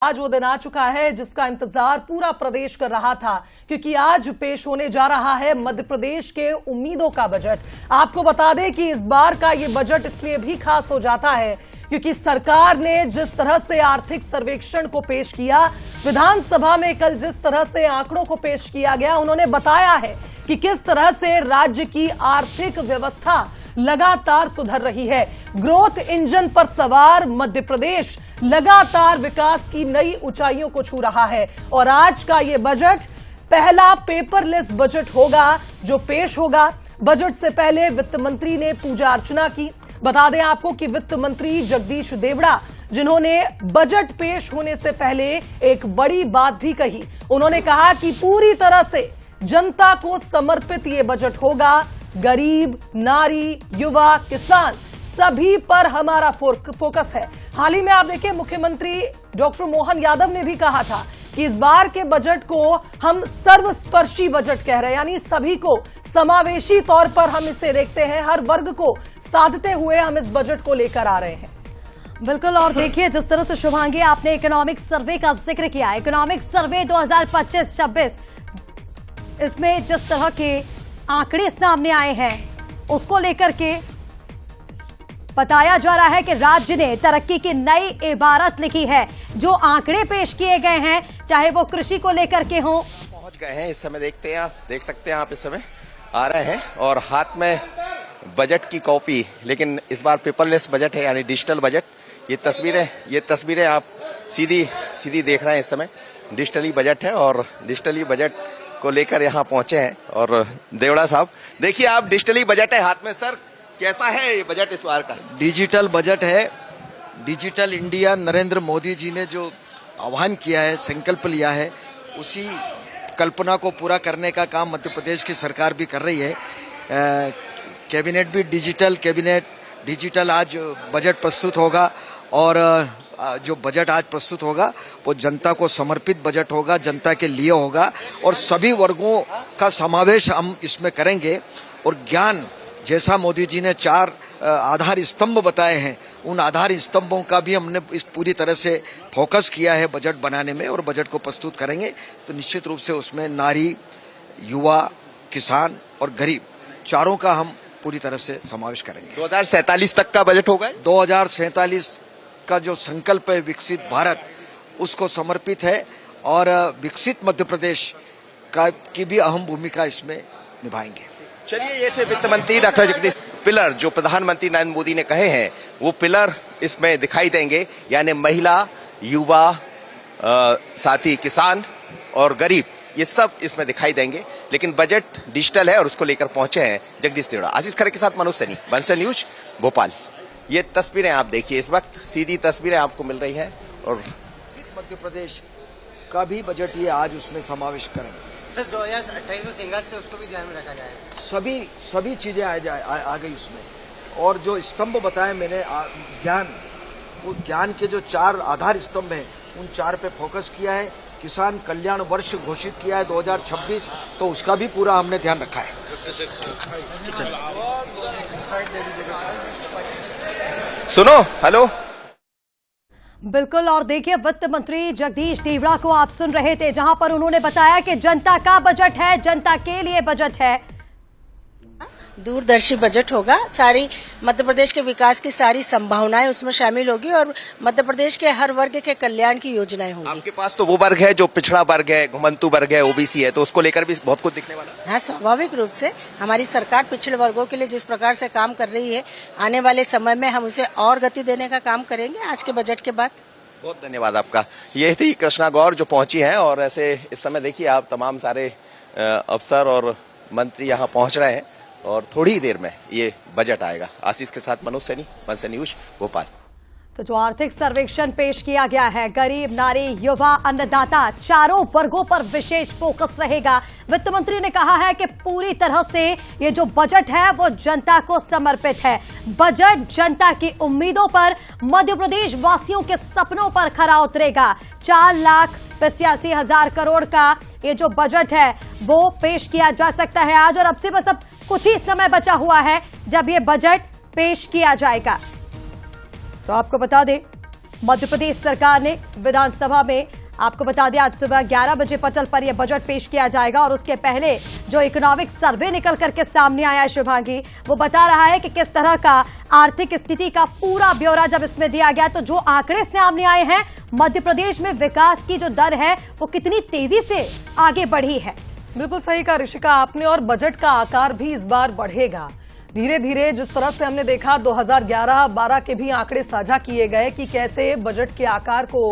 आज वो दिन आ चुका है जिसका इंतजार पूरा प्रदेश कर रहा था, क्योंकि आज पेश होने जा रहा है मध्य प्रदेश के उम्मीदों का बजट। आपको बता दें कि इस बार का ये बजट इसलिए भी खास हो जाता है क्योंकि सरकार ने जिस तरह से आर्थिक सर्वेक्षण को पेश किया, विधानसभा में कल जिस तरह से आंकड़ों को पेश किया गया, उन्होंने बताया है कि किस तरह से राज्य की आर्थिक व्यवस्था लगातार सुधर रही है। ग्रोथ इंजन पर सवार मध्य प्रदेश लगातार विकास की नई ऊंचाइयों को छू रहा है और आज का ये बजट पहला पेपरलेस बजट होगा जो पेश होगा। बजट से पहले वित्त मंत्री ने पूजा अर्चना की। बता दें आपको कि वित्त मंत्री जगदीश देवड़ा, जिन्होंने बजट पेश होने से पहले एक बड़ी बात भी कही, उन्होंने कहा कि पूरी तरह से जनता को समर्पित ये बजट होगा। गरीब, नारी, युवा, किसान सभी पर हमारा फोकस है। हाल ही में आप देखिए, मुख्यमंत्री डॉक्टर मोहन यादव ने भी कहा था कि इस बार के बजट को हम सर्वस्पर्शी बजट कह रहे हैं, यानी सभी को समावेशी तौर पर हम इसे देखते हैं, हर वर्ग को साधते हुए हम इस बजट को लेकर आ रहे हैं। बिल्कुल। और देखिए, जिस तरह से शुभांगी आपने इकोनॉमिक सर्वे का जिक्र किया, इकोनॉमिक सर्वे 2025-26, इसमें जिस तरह के आंकड़े सामने आए हैं उसको लेकर के बताया जा रहा है कि राज्य ने तरक्की की नई इबारत लिखी है। जो आंकड़े पेश किए गए हैं, चाहे वो कृषि को लेकर के हों, पहुंच गए हैं। इस समय देखते हैं, आप देख सकते हैं, आप इस समय आ रहे हैं और हाथ में बजट की कॉपी, लेकिन इस बार पेपरलेस बजट है, यानी डिजिटल बजट। ये तस्वीरें आप सीधी देख रहे हैं। इस समय डिजिटली बजट है और डिजिटली बजट को लेकर यहाँ पहुंचे हैं। और देवड़ा साहब, देखिए आप, डिजिटली बजट है हाथ में। सर, कैसा है ये बजट इस बार का? डिजिटल बजट है। डिजिटल इंडिया नरेंद्र मोदी जी ने जो आह्वान किया है, संकल्प लिया है, उसी कल्पना को पूरा करने का काम मध्य प्रदेश की सरकार भी कर रही है। कैबिनेट भी डिजिटल आज बजट प्रस्तुत होगा और जो बजट आज प्रस्तुत होगा वो जनता को समर्पित बजट होगा, जनता के लिए होगा और सभी वर्गों का समावेश हम इसमें करेंगे। और ज्ञान, जैसा मोदी जी ने 4 आधार स्तंभ बताए हैं, उन आधार स्तंभों का भी हमने इस पूरी तरह से फोकस किया है बजट बनाने में और बजट को प्रस्तुत करेंगे। तो निश्चित रूप से उसमें नारी, युवा, किसान और गरीब, चारों का हम पूरी तरह से समावेश करेंगे। 2047 तक का बजट होगा। 2047 का जो संकल्प है विकसित भारत, उसको समर्पित है और विकसित मध्य प्रदेश की भी अहम भूमिका इसमें निभाएंगे। चलिए, ये थे वित्त मंत्री डॉक्टर जगदीश। पिलर जो प्रधानमंत्री नरेंद्र मोदी ने कहे हैं, वो पिलर इसमें दिखाई देंगे, यानी महिला, युवा, साथी किसान और गरीब, ये सब इसमें दिखाई देंगे। लेकिन बजट डिजिटल है और उसको लेकर पहुंचे हैं जगदीश देवड़ा। आशीष खरे के साथ मनोज सैनी, बंसल न्यूज, भोपाल। ये तस्वीरें आप देखिए, इस वक्त सीधी तस्वीरें आपको मिल रही हैं और मध्य प्रदेश का भी बजट ये आज उसमें समावेश करेंगे। सर, 2028 में सिंगल्स थे, उसको भी ध्यान में रखा जाए। सभी चीजें आ गई उसमें। और जो स्तंभ बताए मैंने, वो ज्ञान के जो 4 आधार स्तंभ हैं, उन 4 पे फोकस किया है। किसान कल्याण वर्ष घोषित किया है 2026, तो उसका भी पूरा हमने ध्यान रखा है। सुनो, हेलो। बिल्कुल। और देखिए, वित्त मंत्री जगदीश देवड़ा को आप सुन रहे थे, जहां पर उन्होंने बताया कि जनता का बजट है, जनता के लिए बजट है, दूरदर्शी बजट होगा। सारी मध्य प्रदेश के विकास की सारी संभावनाएं उसमें शामिल होगी और मध्य प्रदेश के हर वर्ग के कल्याण की योजनाएं होंगी। आपके पास तो वो वर्ग है जो पिछड़ा वर्ग है, घुमंतु वर्ग है, ओबीसी है, तो उसको लेकर भी बहुत कुछ दिखने वाला है। हाँ, स्वाभाविक रूप से हमारी सरकार पिछड़े वर्गों के लिए जिस प्रकार से काम कर रही है, आने वाले समय में हम उसे और गति देने का काम करेंगे आज के बजट के बाद। बहुत धन्यवाद आपका। ये थी कृष्णा गौर जो पहुंची हैं और ऐसे इस समय देखिए आप, तमाम सारे अफसर और मंत्री यहाँ पहुंच रहे हैं और थोड़ी ही देर में ये बजट आएगा। आशीष के साथ मनोज सैनी, बंसल न्यूज, भोपाल। तो जो आर्थिक सर्वेक्षण पेश किया गया है, गरीब, नारी, युवा, अन्नदाता, चारों वर्गों पर विशेष फोकस रहेगा। वित्त मंत्री ने कहा है कि पूरी तरह से ये जो बजट है वो जनता को समर्पित है। बजट जनता की उम्मीदों पर, मध्य प्रदेश वासियों के सपनों पर खरा उतरेगा। 4,85,000 करोड़ का ये जो बजट है वो पेश किया जा सकता है आज, और अब से बस अब कुछ ही समय बचा हुआ है जब ये बजट पेश किया जाएगा। तो आपको बता दें मध्य प्रदेश सरकार ने विधानसभा में, आपको बता दें, आज सुबह 11 बजे पटल पर यह बजट पेश किया जाएगा और उसके पहले जो इकोनॉमिक सर्वे निकल करके सामने आया है शुभांगी, वो बता रहा है कि किस तरह का आर्थिक स्थिति का पूरा ब्यौरा जब इसमें दिया गया तो जो आंकड़े सामने आए हैं, मध्य प्रदेश में विकास की जो दर है वो कितनी तेजी से आगे बढ़ी है। बिल्कुल सही कहा ऋषिका आपने, और बजट का आकार भी इस बार बढ़ेगा धीरे धीरे। जिस तरह से हमने देखा 2011-12 के भी आंकड़े साझा किए गए कि कैसे बजट के आकार को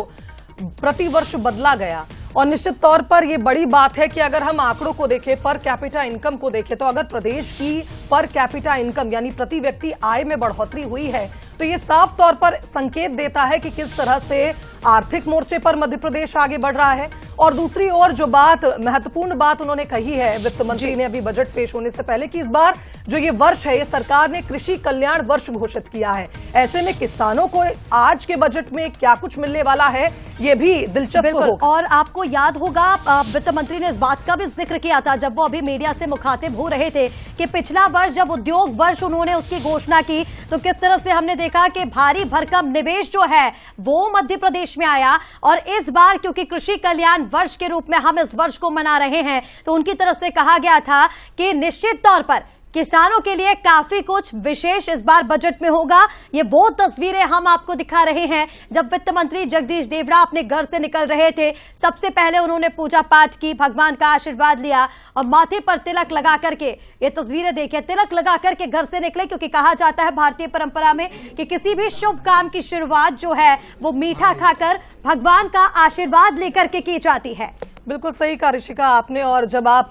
प्रतिवर्ष बदला गया, और निश्चित तौर पर यह बड़ी बात है कि अगर हम आंकड़ों को देखें, पर कैपिटा इनकम को देखें, तो अगर प्रदेश की पर कैपिटा इनकम यानी प्रति व्यक्ति आय में बढ़ोतरी हुई है तो ये साफ तौर पर संकेत देता है कि किस तरह से आर्थिक मोर्चे पर मध्य प्रदेश आगे बढ़ रहा है। और दूसरी ओर जो बात, महत्वपूर्ण बात उन्होंने कही है वित्त मंत्री ने अभी बजट पेश होने से पहले, कि इस बार जो ये वर्ष है, ये सरकार ने कृषि कल्याण वर्ष घोषित किया है। ऐसे में किसानों को आज के बजट में क्या कुछ मिलने वाला है, ये भी दिलचस्प होगा। और आपको याद होगा वित्त मंत्री ने इस बात का भी जिक्र किया था जब वो अभी मीडिया से मुखातिब हो रहे थे कि पिछला वर्ष जब उद्योग वर्ष उन्होंने उसकी घोषणा की तो किस तरह से हमने देखा कि भारी भरकम निवेश जो है वो मध्य प्रदेश में आया। और इस बार क्योंकि कृषि कल्याण वर्ष के रूप में हम इस वर्ष को मना रहे हैं तो उनकी तरफ से कहा गया था कि निश्चित तौर पर किसानों के लिए काफी कुछ विशेष इस बार बजट में होगा। ये वो तस्वीरें हम आपको दिखा रहे हैं जब वित्त मंत्री जगदीश देवड़ा अपने घर से निकल रहे थे। सबसे पहले उन्होंने पूजा पाठ की, भगवान का आशीर्वाद लिया और माथे पर तिलक लगा करके, ये तस्वीरें देखिए, तिलक लगा करके घर से निकले, क्योंकि कहा जाता है भारतीय परंपरा में कि किसी भी शुभ काम की शुरुआत जो है वो मीठा खाकर भगवान का आशीर्वाद लेकर के की जाती है। बिल्कुल सही कहा ऋषिका आपने, और जब आप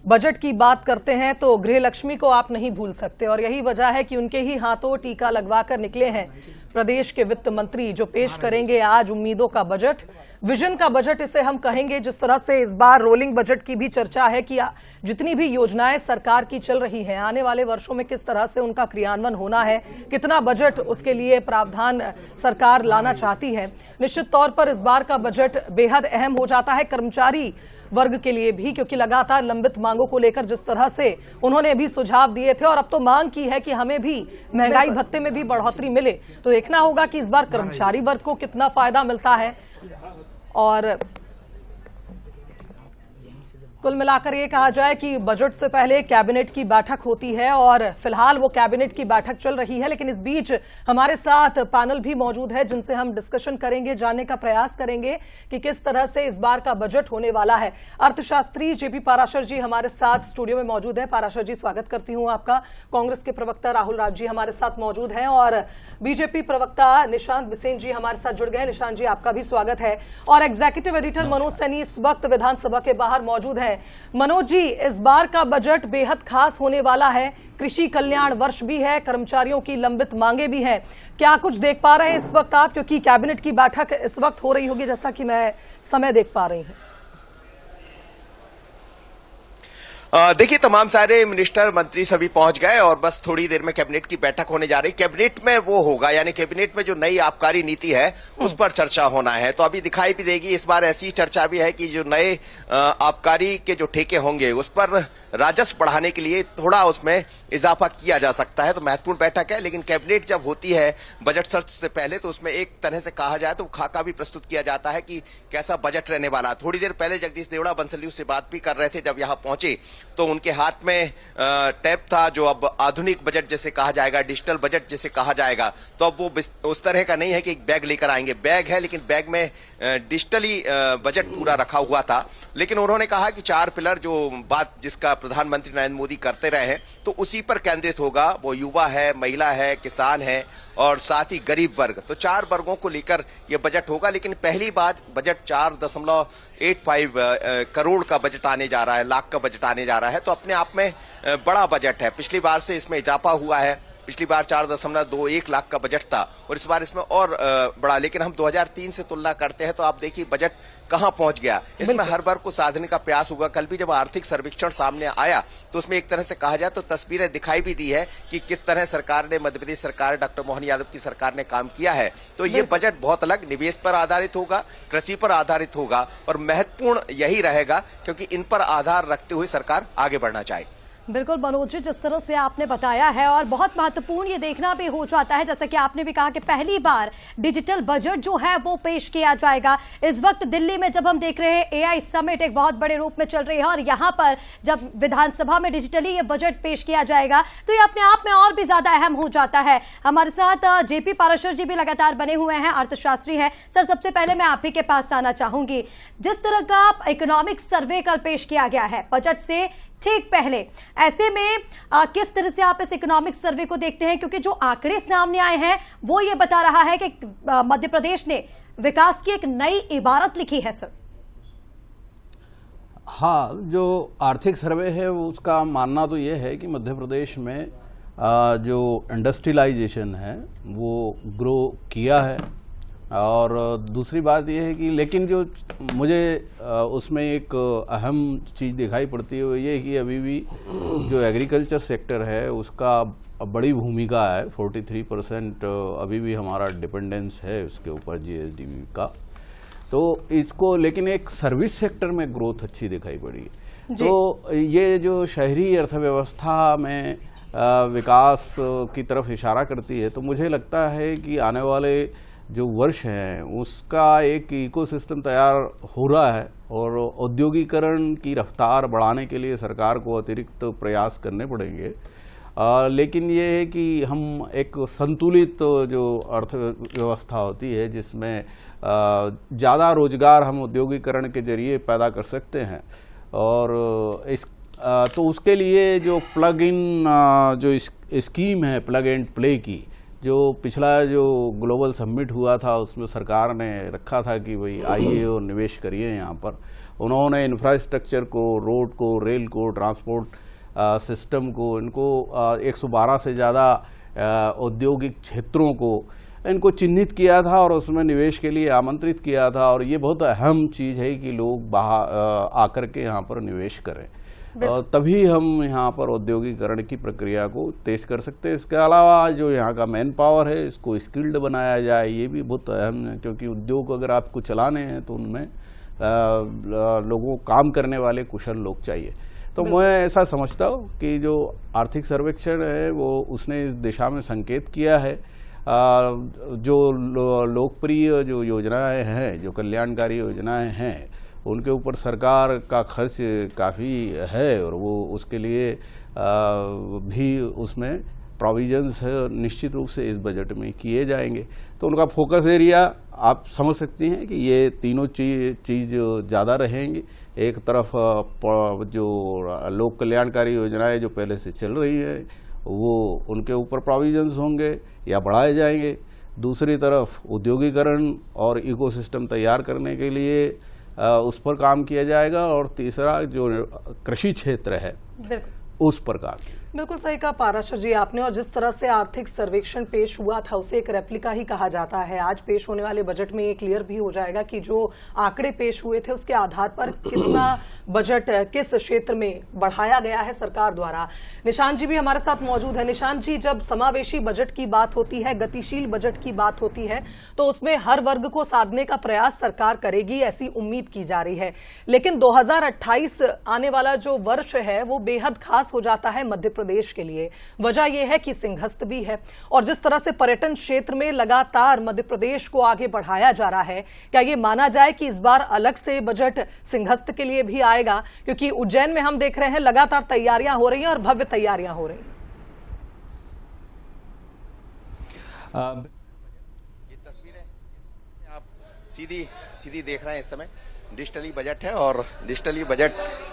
बजट की बात करते हैं तो गृह लक्ष्मी को आप नहीं भूल सकते, और यही वजह है कि उनके ही हाथों टीका लगवाकर निकले हैं प्रदेश के वित्त मंत्री, जो पेश करेंगे आज उम्मीदों का बजट, विजन का बजट इसे हम कहेंगे। जिस तरह से इस बार रोलिंग बजट की भी चर्चा है कि जितनी भी योजनाएं सरकार की चल रही हैं, आने वाले वर्षों में किस तरह से उनका क्रियान्वयन होना है, कितना बजट उसके लिए प्रावधान सरकार लाना चाहती है। निश्चित तौर पर इस बार का बजट बेहद अहम हो जाता है कर्मचारी वर्ग के लिए भी, क्योंकि लगातार लंबित मांगों को लेकर जिस तरह से उन्होंने भी सुझाव दिए थे और अब तो मांग की है कि हमें भी महंगाई भत्ते में भी बढ़ोतरी मिले, तो देखना होगा कि इस बार कर्मचारी वर्ग को कितना फायदा मिलता है। और कुल मिलाकर ये कहा जाए कि बजट से पहले कैबिनेट की बैठक होती है और फिलहाल वो कैबिनेट की बैठक चल रही है, लेकिन इस बीच हमारे साथ पैनल भी मौजूद है जिनसे हम डिस्कशन करेंगे, जानने का प्रयास करेंगे कि किस तरह से इस बार का बजट होने वाला है। अर्थशास्त्री जेपी पाराशर जी हमारे साथ स्टूडियो में मौजूद है। पाराशर जी, स्वागत करती हूं आपका। कांग्रेस के प्रवक्ता राहुल राज जी हमारे साथ मौजूद हैं और बीजेपी प्रवक्ता निशांत बिसेन जी हमारे साथ जुड़ गए हैं। निशांत जी, आपका भी स्वागत है। और एग्जीक्यूटिव एडिटर मनोज सैनी इस वक्त विधानसभा के बाहर मौजूद है। मनोज जी, इस बार का बजट बेहद खास होने वाला है, कृषि कल्याण वर्ष भी है, कर्मचारियों की लंबित मांगे भी हैं, क्या कुछ देख पा रहे हैं इस वक्त आप, क्योंकि कैबिनेट की बैठक इस वक्त हो रही होगी जैसा कि मैं समय देख पा रही हूं? देखिए, तमाम सारे मिनिस्टर मंत्री सभी पहुंच गए और बस थोड़ी देर में कैबिनेट की बैठक होने जा रही। कैबिनेट में वो होगा, यानी कैबिनेट में जो नई आबकारी नीति है उस पर चर्चा होना है, तो अभी दिखाई भी देगी। इस बार ऐसी चर्चा भी है कि जो नए आबकारी के जो ठेके होंगे उस पर राजस्व बढ़ाने के लिए थोड़ा उसमें इजाफा किया जा सकता है, तो महत्वपूर्ण बैठक है। लेकिन कैबिनेट जब होती है बजट सत्र से पहले तो उसमें एक तरह से कहा जाए तो खाका भी प्रस्तुत किया जाता है कि कैसा बजट रहने वाला। थोड़ी देर पहले जगदीश देवड़ा बंसल न्यूज से बात भी कर रहे थे, जब यहां पहुंचे तो उनके हाथ में टैब था जो अब आधुनिक बजट जैसे कहा जाएगा, डिजिटल बजट जैसे कहा जाएगा, तो अब वो उस तरह का नहीं है कि एक बैग लेकर आएंगे। बैग है लेकिन बैग में डिजिटली बजट पूरा रखा हुआ था। लेकिन उन्होंने कहा कि 4 पिलर जो बात जिसका प्रधानमंत्री नरेंद्र मोदी करते रहे हैं तो उसी पर केंद्रित होगा। वो युवा है, महिला है, किसान है और साथ ही गरीब वर्ग, तो 4 वर्गों को लेकर यह बजट होगा। लेकिन पहली बार बजट 4.85 करोड़ का बजट आने जा रहा है, लाख का बजट आने जा रहा है, तो अपने आप में बड़ा बजट है। पिछली बार से इसमें इजाफा हुआ है, पिछली बार 4.21 लाख का बजट था और इस बार इसमें और बड़ा। लेकिन हम 2003 से तुलना करते हैं तो आप देखिए बजट कहां पहुंच गया। इसमें हर वर्ग को साधने का प्रयास होगा। कल भी जब आर्थिक सर्वेक्षण सामने आया तो उसमें एक तरह से कहा जाए तो तस्वीरें दिखाई भी दी है कि किस तरह सरकार ने, मध्य प्रदेश सरकार, डॉक्टर मोहन यादव की सरकार ने काम किया है। तो ये बजट बहुत अलग निवेश पर आधारित होगा, कृषि पर आधारित होगा और महत्वपूर्ण यही रहेगा क्योंकि इन पर आधार रखते हुए सरकार आगे बढ़ना चाहे। बिल्कुल मनोज जी, जिस तरह से आपने बताया है और बहुत महत्वपूर्ण ये देखना भी हो जाता है, जैसा कि आपने भी कहा कि पहली बार डिजिटल बजट जो है वो पेश किया जाएगा। इस वक्त दिल्ली में जब हम देख रहे हैं एआई समिट एक बहुत बड़े रूप में चल रही है और यहाँ पर जब विधानसभा में डिजिटली ये बजट पेश किया जाएगा तो ये अपने आप में और भी ज्यादा अहम हो जाता है। हमारे साथ जेपी पाराशर जी भी लगातार बने हुए हैं, अर्थशास्त्री हैं। सर, सबसे पहले मैं आप ही के पास आना चाहूंगी। जिस तरह का इकोनॉमिक सर्वे कल पेश किया गया है बजट से ठीक पहले, ऐसे में किस तरह से आप इस इकोनॉमिक सर्वे को देखते हैं? क्योंकि जो आंकड़े सामने आए हैं वो ये बता रहा है कि मध्य प्रदेश ने विकास की एक नई इबारत लिखी है। सर, हाँ, जो आर्थिक सर्वे है उसका मानना तो ये है कि मध्य प्रदेश में जो इंडस्ट्रियलाइजेशन है वो ग्रो किया है। और दूसरी बात यह है कि लेकिन जो मुझे उसमें एक अहम चीज़ दिखाई पड़ती है वो ये कि अभी भी जो एग्रीकल्चर सेक्टर है उसका बड़ी भूमिका है। 43% अभी भी हमारा डिपेंडेंस है उसके ऊपर जीएसडीपी का। तो इसको लेकिन एक सर्विस सेक्टर में ग्रोथ अच्छी दिखाई पड़ी है। तो ये जो शहरी अर्थव्यवस्था में विकास की तरफ इशारा करती है, तो मुझे लगता है कि आने वाले जो वर्ष हैं उसका एक इकोसिस्टम तैयार हो रहा है और औद्योगिकरण की रफ्तार बढ़ाने के लिए सरकार को अतिरिक्त प्रयास करने पड़ेंगे। लेकिन ये है कि हम एक संतुलित जो अर्थव्यवस्था होती है जिसमें ज़्यादा रोजगार हम औद्योगिकरण के जरिए पैदा कर सकते हैं और तो उसके लिए जो प्लग इन जो स्कीम है प्लग एंड प्ले की, जो पिछला जो ग्लोबल समिट हुआ था उसमें सरकार ने रखा था कि भाई आइए और निवेश करिए यहाँ पर। उन्होंने इंफ्रास्ट्रक्चर को, रोड को, रेल को, ट्रांसपोर्ट सिस्टम को, इनको 112 से ज़्यादा औद्योगिक क्षेत्रों को इनको चिन्हित किया था और उसमें निवेश के लिए आमंत्रित किया था। और ये बहुत अहम चीज़ है कि लोग बाहर आकर के यहाँ पर निवेश करें, तभी हम यहाँ पर औद्योगिकरण की प्रक्रिया को तेज कर सकते हैं। इसके अलावा जो यहाँ का मैन पावर है इसको स्किल्ड बनाया जाए, ये भी बहुत अहम है, क्योंकि उद्योग अगर आपको चलाने हैं तो उनमें लोगों काम करने वाले कुशल लोग चाहिए। तो मैं ऐसा समझता हूँ कि जो आर्थिक सर्वेक्षण है वो उसने इस दिशा में संकेत किया है। जो लोकप्रिय जो योजनाएं हैं, जो कल्याणकारी योजनाएं हैं, उनके ऊपर सरकार का खर्च काफ़ी है और वो उसके लिए भी उसमें प्रोविजंस है निश्चित रूप से इस बजट में किए जाएंगे। तो उनका फोकस एरिया आप समझ सकती हैं कि ये तीनों चीज़ ज़्यादा रहेंगी। एक तरफ जो लोक कल्याणकारी योजनाएं जो पहले से चल रही है वो उनके ऊपर प्रोविजंस होंगे या बढ़ाए जाएंगे। दूसरी तरफ उद्योगीकरण और इकोसिस्टम तैयार करने के लिए उस पर काम किया जाएगा। और तीसरा जो कृषि क्षेत्र है उस पर काम। बिल्कुल सही कहा पाराशर जी आपने। और जिस तरह से आर्थिक सर्वेक्षण पेश हुआ था उसे एक रेप्लिका ही कहा जाता है। आज पेश होने वाले बजट में ये क्लियर भी हो जाएगा कि जो आंकड़े पेश हुए थे उसके आधार पर कितना बजट किस क्षेत्र में बढ़ाया गया है सरकार द्वारा। निशान जी भी हमारे साथ मौजूद है। निशान जी, जब समावेशी बजट की बात होती है, गतिशील बजट की बात होती है, तो उसमें हर वर्ग को साधने का प्रयास सरकार करेगी, ऐसी उम्मीद की जा रही है। लेकिन 2028 आने वाला जो वर्ष है वो बेहद खास हो जाता है मध्य प्रदेश के लिए। वजह यह है कि सिंहस्थ भी है और जिस तरह से पर्यटन क्षेत्र में लगातार मध्य प्रदेश को आगे बढ़ाया जा रहा है, क्या ये माना जाए कि इस बार अलग से बजट सिंहस्थ के लिए भी आएगा? क्योंकि उज्जैन में हम देख रहे हैं लगातार तैयारियां हो रही हैं और भव्य तैयारियां हो रही हैं। ये तस्वीरें आप सीधी देख रहे हैं इस समय डिजिटली बजट है और डिजिटली बजट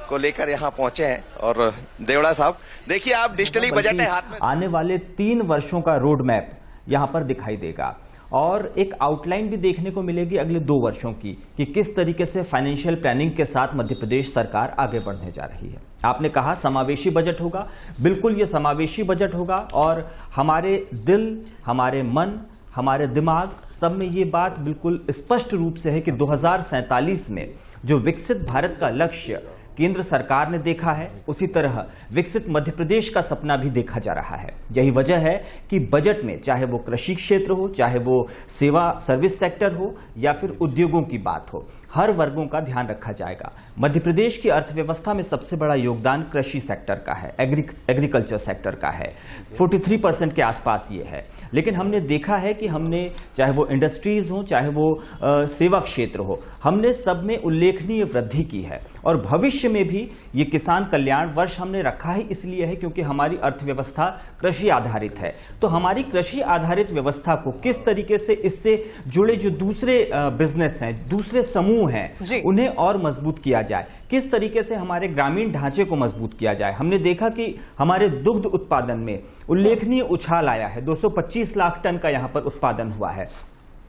को लेकर यहाँ पहुंचे हैं। और देवड़ा साहब, देखिए आप डिजिटली बजट है हाथ में। आने वाले 3 वर्षों का रोड मैप यहाँ पर दिखाई देगा और एक आउटलाइन भी देखने को मिलेगी अगले 2 वर्षों की कि किस तरीके से फाइनेंशियल प्लानिंग के साथ मध्य प्रदेश सरकार आगे बढ़ने जा रही है। आपने कहा समावेशी बजट होगा, बिल्कुल ये समावेशी बजट होगा और हमारे दिल, हमारे मन, हमारे दिमाग सब में ये बात बिल्कुल स्पष्ट रूप से है कि 2047 में जो विकसित भारत का लक्ष्य केंद्र सरकार ने देखा है, उसी तरह विकसित मध्य प्रदेश का सपना भी देखा जा रहा है। यही वजह है कि बजट में चाहे वो कृषि क्षेत्र हो, चाहे वो सेवा सर्विस सेक्टर हो या फिर उद्योगों की बात हो, हर वर्गों का ध्यान रखा जाएगा। मध्य प्रदेश की अर्थव्यवस्था में सबसे बड़ा योगदान कृषि सेक्टर का है, एग्रीकल्चर सेक्टर का है, 43% के आसपास ये है। लेकिन हमने देखा है कि हमने चाहे वो इंडस्ट्रीज हो, चाहे वो सेवा क्षेत्र हो, हमने सब में उल्लेखनीय वृद्धि की है। और भविष्य में भी ये किसान कल्याण वर्ष हमने रखा है इसलिए है क्योंकि हमारी अर्थव्यवस्था कृषि आधारित है। तो हमारी कृषि आधारित व्यवस्था को किस तरीके से इससे जुड़े जो दूसरे बिजनेस हैं, दूसरे समूह हैं, उन्हें और मजबूत किया जाए, किस तरीके से हमारे ग्रामीण ढांचे को मजबूत किया जाए। हमने देखा कि हमारे दुग्ध उत्पादन में उल्लेखनीय उछाल आया है, 225 लाख टन का यहां पर उत्पादन हुआ है।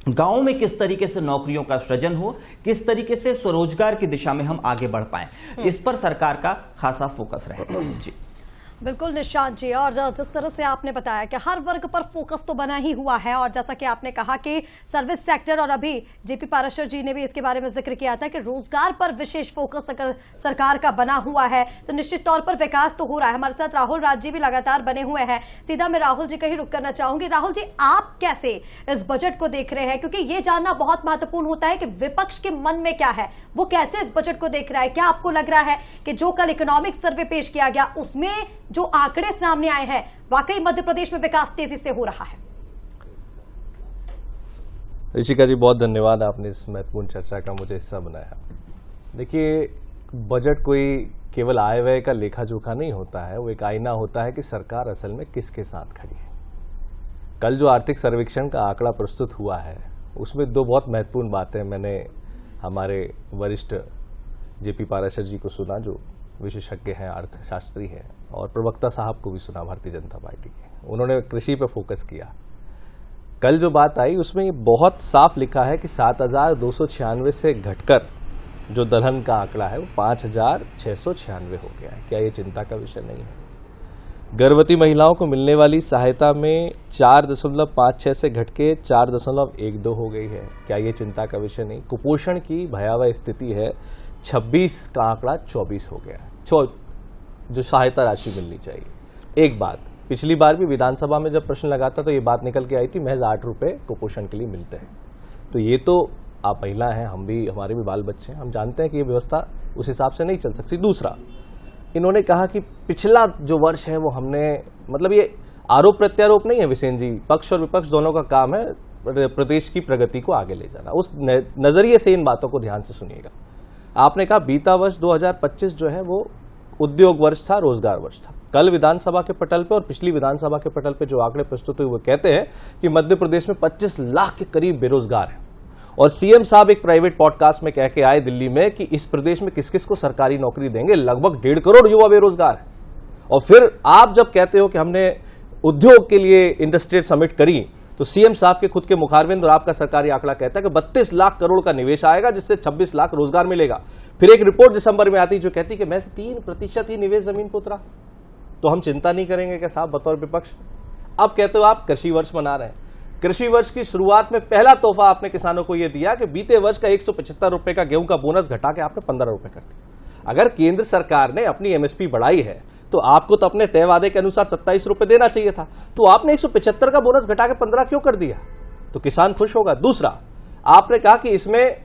गांव में किस तरीके से नौकरियों का सृजन हो, किस तरीके से स्वरोजगार की दिशा में हम आगे बढ़ पाएं, इस पर सरकार का खासा फोकस रहेगा। जी बिल्कुल निशांत जी, और जिस तरह से आपने बताया कि हर वर्ग पर फोकस तो बना ही हुआ है, और जैसा कि आपने कहा कि सर्विस सेक्टर, और अभी जेपी पाराशर जी ने भी इसके बारे में जिक्र किया था कि रोजगार पर विशेष फोकस अगर सरकार का बना हुआ है तो निश्चित तौर पर विकास तो हो रहा है। हमारे साथ राहुल राज जी भी लगातार बने हुए हैं। सीधा मैं राहुल जी का ही रुख करना चाहूंगी। राहुल जी, आप कैसे इस बजट को देख रहे हैं, क्योंकि ये जानना बहुत महत्वपूर्ण होता है कि विपक्ष के मन में क्या है, वो कैसे इस बजट को देख रहा है। क्या आपको लग रहा है कि जो कल इकोनॉमिक सर्वे पेश किया गया उसमें जो आंकड़े सामने आए हैं, वाकई मध्य प्रदेश में विकास तेजी से हो रहा है? ऋषिका जी, बहुत धन्यवाद, आपने इस महत्वपूर्ण चर्चा का मुझे हिस्सा बनाया। देखिए, बजट कोई केवल आय व्यय का लेखा जोखा नहीं होता है, वो एक आईना होता है कि सरकार असल में किसके साथ खड़ी है। कल जो आर्थिक सर्वेक्षण का आंकड़ा प्रस्तुत हुआ है उसमें दो बहुत महत्वपूर्ण बातें मैंने हमारे वरिष्ठ जेपी पाराशर जी को सुना, जो विशेषज्ञ हैं, अर्थशास्त्री हैं, और प्रवक्ता साहब को भी सुना भारतीय जनता पार्टी के। उन्होंने कृषि पर फोकस किया। कल जो बात आई उसमें ये बहुत साफ लिखा है कि 7,296 से घटकर जो दलहन का आंकड़ा है वो 5,696 हो गया है। क्या ये चिंता का विषय नहीं है? गर्भवती महिलाओं को मिलने वाली सहायता में 4.56 से घट के 4.12 हो गई है। क्या ये चिंता का विषय नहीं? कुपोषण की भयावह स्थिति है, 26 का आंकड़ा 24 हो गया है, जो सहायता राशि मिलनी चाहिए। एक बात, पिछली बार भी विधानसभा में जब प्रश्न लगा था तो ये बात निकल के आई थी, महज 8 रुपए कुपोषण के लिए मिलते हैं। तो ये तो आप महिला हैं, हम भी, हमारे भी बाल बच्चे हैं, हम जानते हैं कि ये व्यवस्था उस हिसाब से नहीं चल सकती। दूसरा, इन्होंने कहा कि पिछला जो वर्ष है वो हमने, मतलब ये आरोप प्रत्यारोप नहीं है विसेन जी, पक्ष और विपक्ष दोनों का काम है प्रदेश की प्रगति को आगे ले जाना। उस नजरिए से इन बातों को ध्यान से सुनिएगा। आपने कहा बीता वर्ष 2025 जो है वो उद्योग वर्ष था, रोजगार वर्ष था। कल विधानसभा के पटल पे और पिछली विधानसभा के पटल पे जो आंकड़े प्रस्तुत हुए वो कहते हैं कि मध्य प्रदेश में 25 लाख के करीब बेरोजगार हैं। और सीएम साहब एक प्राइवेट पॉडकास्ट में कह के आए दिल्ली में कि इस प्रदेश में किस किस को सरकारी नौकरी देंगे, लगभग 1.5 करोड़ युवा बेरोजगार है। और फिर आप जब कहते हो कि हमने उद्योग के लिए इंडस्ट्रियल समिट करी, तो सीएम साहब के खुद के मुखारबिंद और आपका सरकारी आंकड़ा कहता है कि 32 लाख करोड़ का निवेश आएगा, जिससे 26 लाख रोजगार मिलेगा। फिर एक रिपोर्ट दिसंबर में आती जो कहती कि महज 3% ही निवेश जमीन पर उतरा। तो हम चिंता नहीं करेंगे क्या साहब बतौर विपक्ष? अब कहते हो आप कृषि वर्ष मना रहे हैं। कृषि वर्ष की शुरुआत में पहला तोहफा आपने किसानों को यह दिया कि बीते वर्ष का 175 रुपए का गेहूं का बोनस घटा के आपने 15 रुपए कर दिया। अगर केंद्र सरकार ने अपनी एमएसपी बढ़ाई है तो आपको तो अपने तय वादे के अनुसार 27 रुपए देना चाहिए था, तो आपने 175 का बोनस घटा के 15 क्यों कर दिया? तो किसान खुश होगा। दूसरा, आपने कहा कि इसमें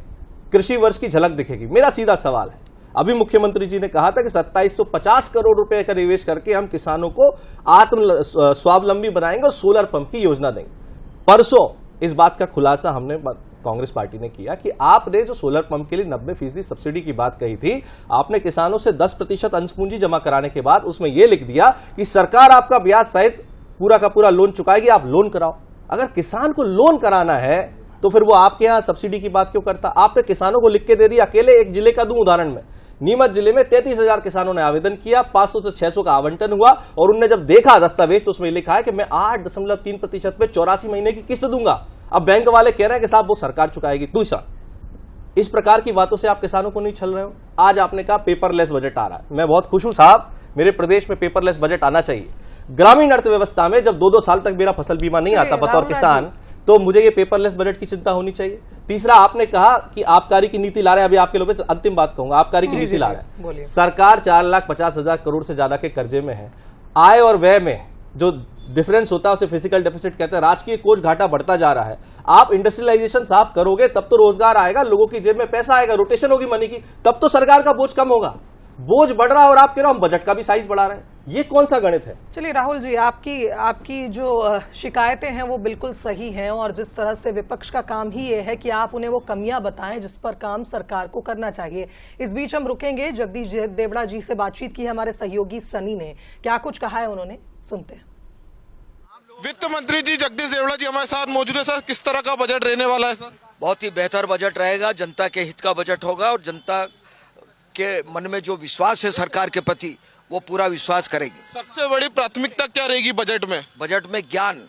कृषि वर्ष की झलक दिखेगी। मेरा सीधा सवाल है, अभी मुख्यमंत्री जी ने कहा था कि 2750 करोड़ रुपए का निवेश करके हम किसानों को आत्म स्वावलंबी बनाएंगे और सोलर पंप की योजना देंगे। परसों इस बात का खुलासा हमने कांग्रेस पार्टी ने किया कि आपने जो सोलर पंप के लिए 90% सब्सिडी की बात कही थी, आपने किसानों से 10% अंश पूंजी जमा कराने के बाद उसमें यह लिख दिया कि सरकार आपका ब्याज सहित पूरा का पूरा लोन चुकाएगी, आप लोन कराओ। अगर किसान को लोन कराना है तो फिर वो आपके यहां सब्सिडी की बात क्यों करता? आपने किसानों को लिख के दे दिया। अकेले एक जिले का दूं उदाहरण में, नीमच जिले में 33,000 किसानों ने आवेदन किया, 500 से 600 का आवंटन हुआ, और उनने जब देखा दस्तावेज तो उसमें लिखा है कि मैं 8.3% पे 84 महीने की किस्त दूंगा। अब बैंक वाले कह रहे हैं कि साहब वो सरकार चुकाएगी। दूसरा, इस प्रकार की बातों से आप किसानों को नहीं छल रहे हो। आज आपने कहा पेपरलेस बजट आ रहा है। मैं बहुत खुश हूं साहब, मेरे प्रदेश में पेपरलेस बजट आना चाहिए। ग्रामीण अर्थव्यवस्था में जब 2-2 साल तक मेरा फसल बीमा नहीं आता बतौर किसान, तो मुझे ये पेपरलेस बजट की चिंता होनी चाहिए। तीसरा, आपने कहा कि आबकारी की नीति ला रहे हैं, अभी आपके लोग अंतिम बात कहूंगा, आबकारी की नीति ला रहे हैं। सरकार 4,50,000 करोड़ से ज्यादा के कर्जे में है। आय और व्यय में जो डिफरेंस होता है उसे फिजिकल डेफिसिट कहते हैं। राजकीय कोष घाटा बढ़ता जा रहा है। आप इंडस्ट्रियलाइजेशन साफ करोगे तब तो रोजगार आएगा, लोगों की जेब में पैसा आएगा, रोटेशन होगी मनी की, तब तो सरकार का बोझ कम होगा। बोझ बढ़ रहा है और आप कह रहे हो हम बजट का भी साइज बढ़ा रहे हैं, ये कौन सा गणित है? चलिए राहुल जी, आपकी जो शिकायतें हैं वो बिल्कुल सही हैं, और जिस तरह से विपक्ष का काम ही ये है कि आप उन्हें वो कमियां बताएं जिस पर काम सरकार को करना चाहिए। इस बीच हम रुकेंगे, जगदीश देवड़ा जी से बातचीत की हमारे सहयोगी सनी ने, क्या कुछ कहा है उन्होंने, सुनते हैं। वित्त मंत्री जी जगदीश देवड़ा जी हमारे साथ मौजूद है। सर, किस तरह का बजट रहने वाला है? सर, बहुत ही बेहतर बजट रहेगा, जनता के हित का बजट होगा और जनता के मन में जो विश्वास है सरकार के प्रति वो पूरा विश्वास करेगी। सबसे बड़ी प्राथमिकता क्या रहेगी बजट में? बजट में ज्ञान,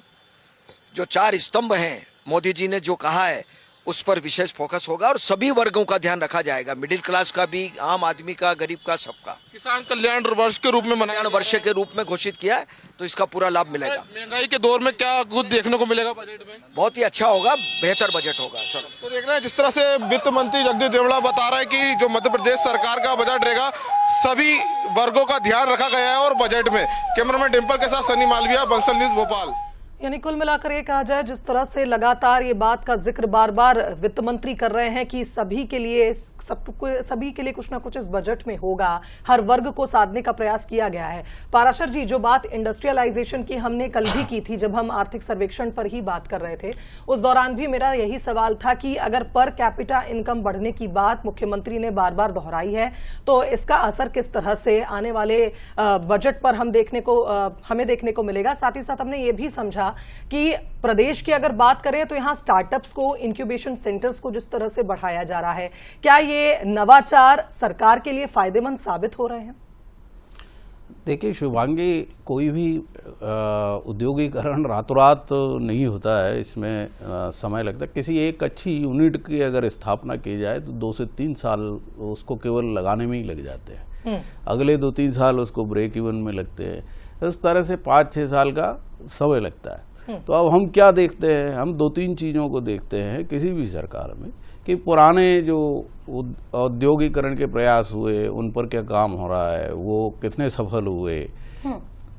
जो 4 स्तंभ हैं मोदी जी ने जो कहा है उस पर विशेष फोकस होगा और सभी वर्गों का ध्यान रखा जाएगा, मिडिल क्लास का भी, आम आदमी का, गरीब का, सबका। किसान कल्याण वर्ष के रूप में कल्याण वर्ष के रूप में घोषित किया है, तो इसका पूरा लाभ मिलेगा। महंगाई के दौर में क्या कुछ देखने को मिलेगा बजट में? बहुत ही अच्छा होगा, बेहतर बजट होगा। चलो तो देख रहे हैं जिस तरह से वित्त मंत्री जगदीश देवड़ा बता रहा है कि जो मध्य प्रदेश सरकार का बजट रहेगा सभी वर्गों का ध्यान रखा गया है और बजट में। कैमरामैन डिम्पल के साथ सनी मालविया, बंसल न्यूज, भोपाल। यानी कुल मिलाकर ये कहा जाए, जिस तरह से लगातार ये बात का जिक्र बार बार वित्त मंत्री कर रहे हैं कि सभी के लिए कुछ ना कुछ इस बजट में होगा, हर वर्ग को साधने का प्रयास किया गया है। पाराशर जी, जो बात इंडस्ट्रियलाइजेशन की हमने कल भी की थी जब हम आर्थिक सर्वेक्षण पर ही बात कर रहे थे, उस दौरान भी मेरा यही सवाल था कि अगर पर कैपिटा इनकम बढ़ने की बात मुख्यमंत्री ने बार बार दोहराई है तो इसका असर किस तरह से आने वाले बजट पर हमें देखने को मिलेगा। साथ ही साथ हमने ये भी समझा कि प्रदेश की अगर बात करें तो यहां स्टार्टअप्स को, इंक्यूबेशन सेंटर्स को जिस तरह से बढ़ाया जा रहा है, क्या ये नवाचार सरकार के लिए फायदेमंद साबित हो रहे हैं? देखिए शुभांगी, कोई भी उद्योगीकरण रातों रात नहीं होता है, इसमें समय लगता है। किसी एक अच्छी यूनिट की अगर स्थापना की जाए तो 2 से 3 साल उसको केवल लगाने में ही लग जाते हैं, अगले 2-3 साल उसको ब्रेक इवन में लगते हैं। इस तरह से 5-6 साल का समय लगता है। तो अब हम क्या देखते हैं, हम 2-3 चीज़ों को देखते हैं किसी भी सरकार में कि पुराने जो औद्योगिकरण के प्रयास हुए उन पर क्या काम हो रहा है, वो कितने सफल हुए।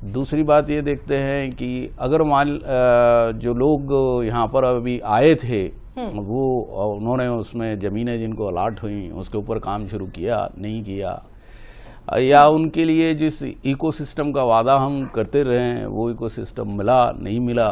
दूसरी बात ये देखते हैं कि अगर जो लोग यहाँ पर अभी आए थे वो उन्होंने उसमें ज़मीनें जिनको अलाट हुई उसके ऊपर काम शुरू किया, नहीं किया, या उनके लिए जिस इकोसिस्टम का वादा हम करते रहे हैं वो इकोसिस्टम मिला, नहीं मिला।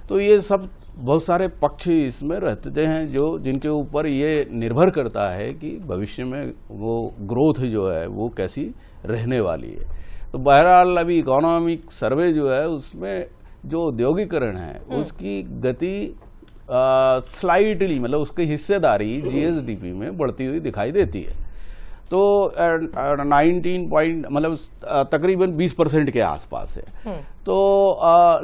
तो ये सब बहुत सारे पक्ष इसमें रहते हैं जो जिनके ऊपर ये निर्भर करता है कि भविष्य में वो ग्रोथ जो है वो कैसी रहने वाली है। तो बहरहाल अभी इकोनॉमिक सर्वे जो है उसमें जो औद्योगिकरण है उसकी गति स्लाइटली, मतलब उसकी हिस्सेदारी जीएसडीपी में बढ़ती हुई दिखाई देती है। तो 19 मतलब तकरीबन 20% के आसपास है। तो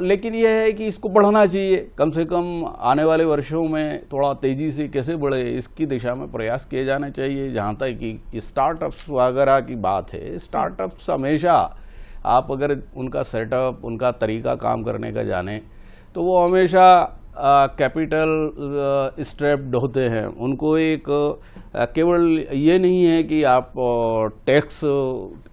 लेकिन यह है कि इसको बढ़ाना चाहिए, कम से कम आने वाले वर्षों में थोड़ा तेजी से कैसे बढ़े इसकी दिशा में प्रयास किए जाने चाहिए। जहाँ तक कि स्टार्टअप्स वगैरह की बात है, स्टार्टअप्स हमेशा आप अगर उनका सेटअप, उनका तरीका काम करने का जाने तो वो हमेशा कैपिटल स्ट्रैप्ड होते हैं। उनको एक केवल ये नहीं है कि आप टैक्स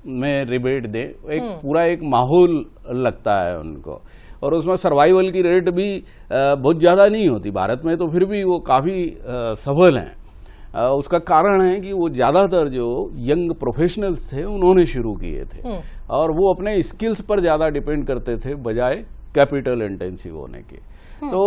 में रिबेट दें, एक पूरा एक माहौल लगता है उनको, और उसमें सर्वाइवल की रेट भी बहुत ज़्यादा नहीं होती भारत में, तो फिर भी वो काफ़ी सफल हैं। उसका कारण है कि वो ज़्यादातर जो यंग प्रोफेशनल्स थे उन्होंने शुरू किए थे और वो अपने स्किल्स पर ज़्यादा डिपेंड करते थे बजाय कैपिटल इंटेंसिव होने के। तो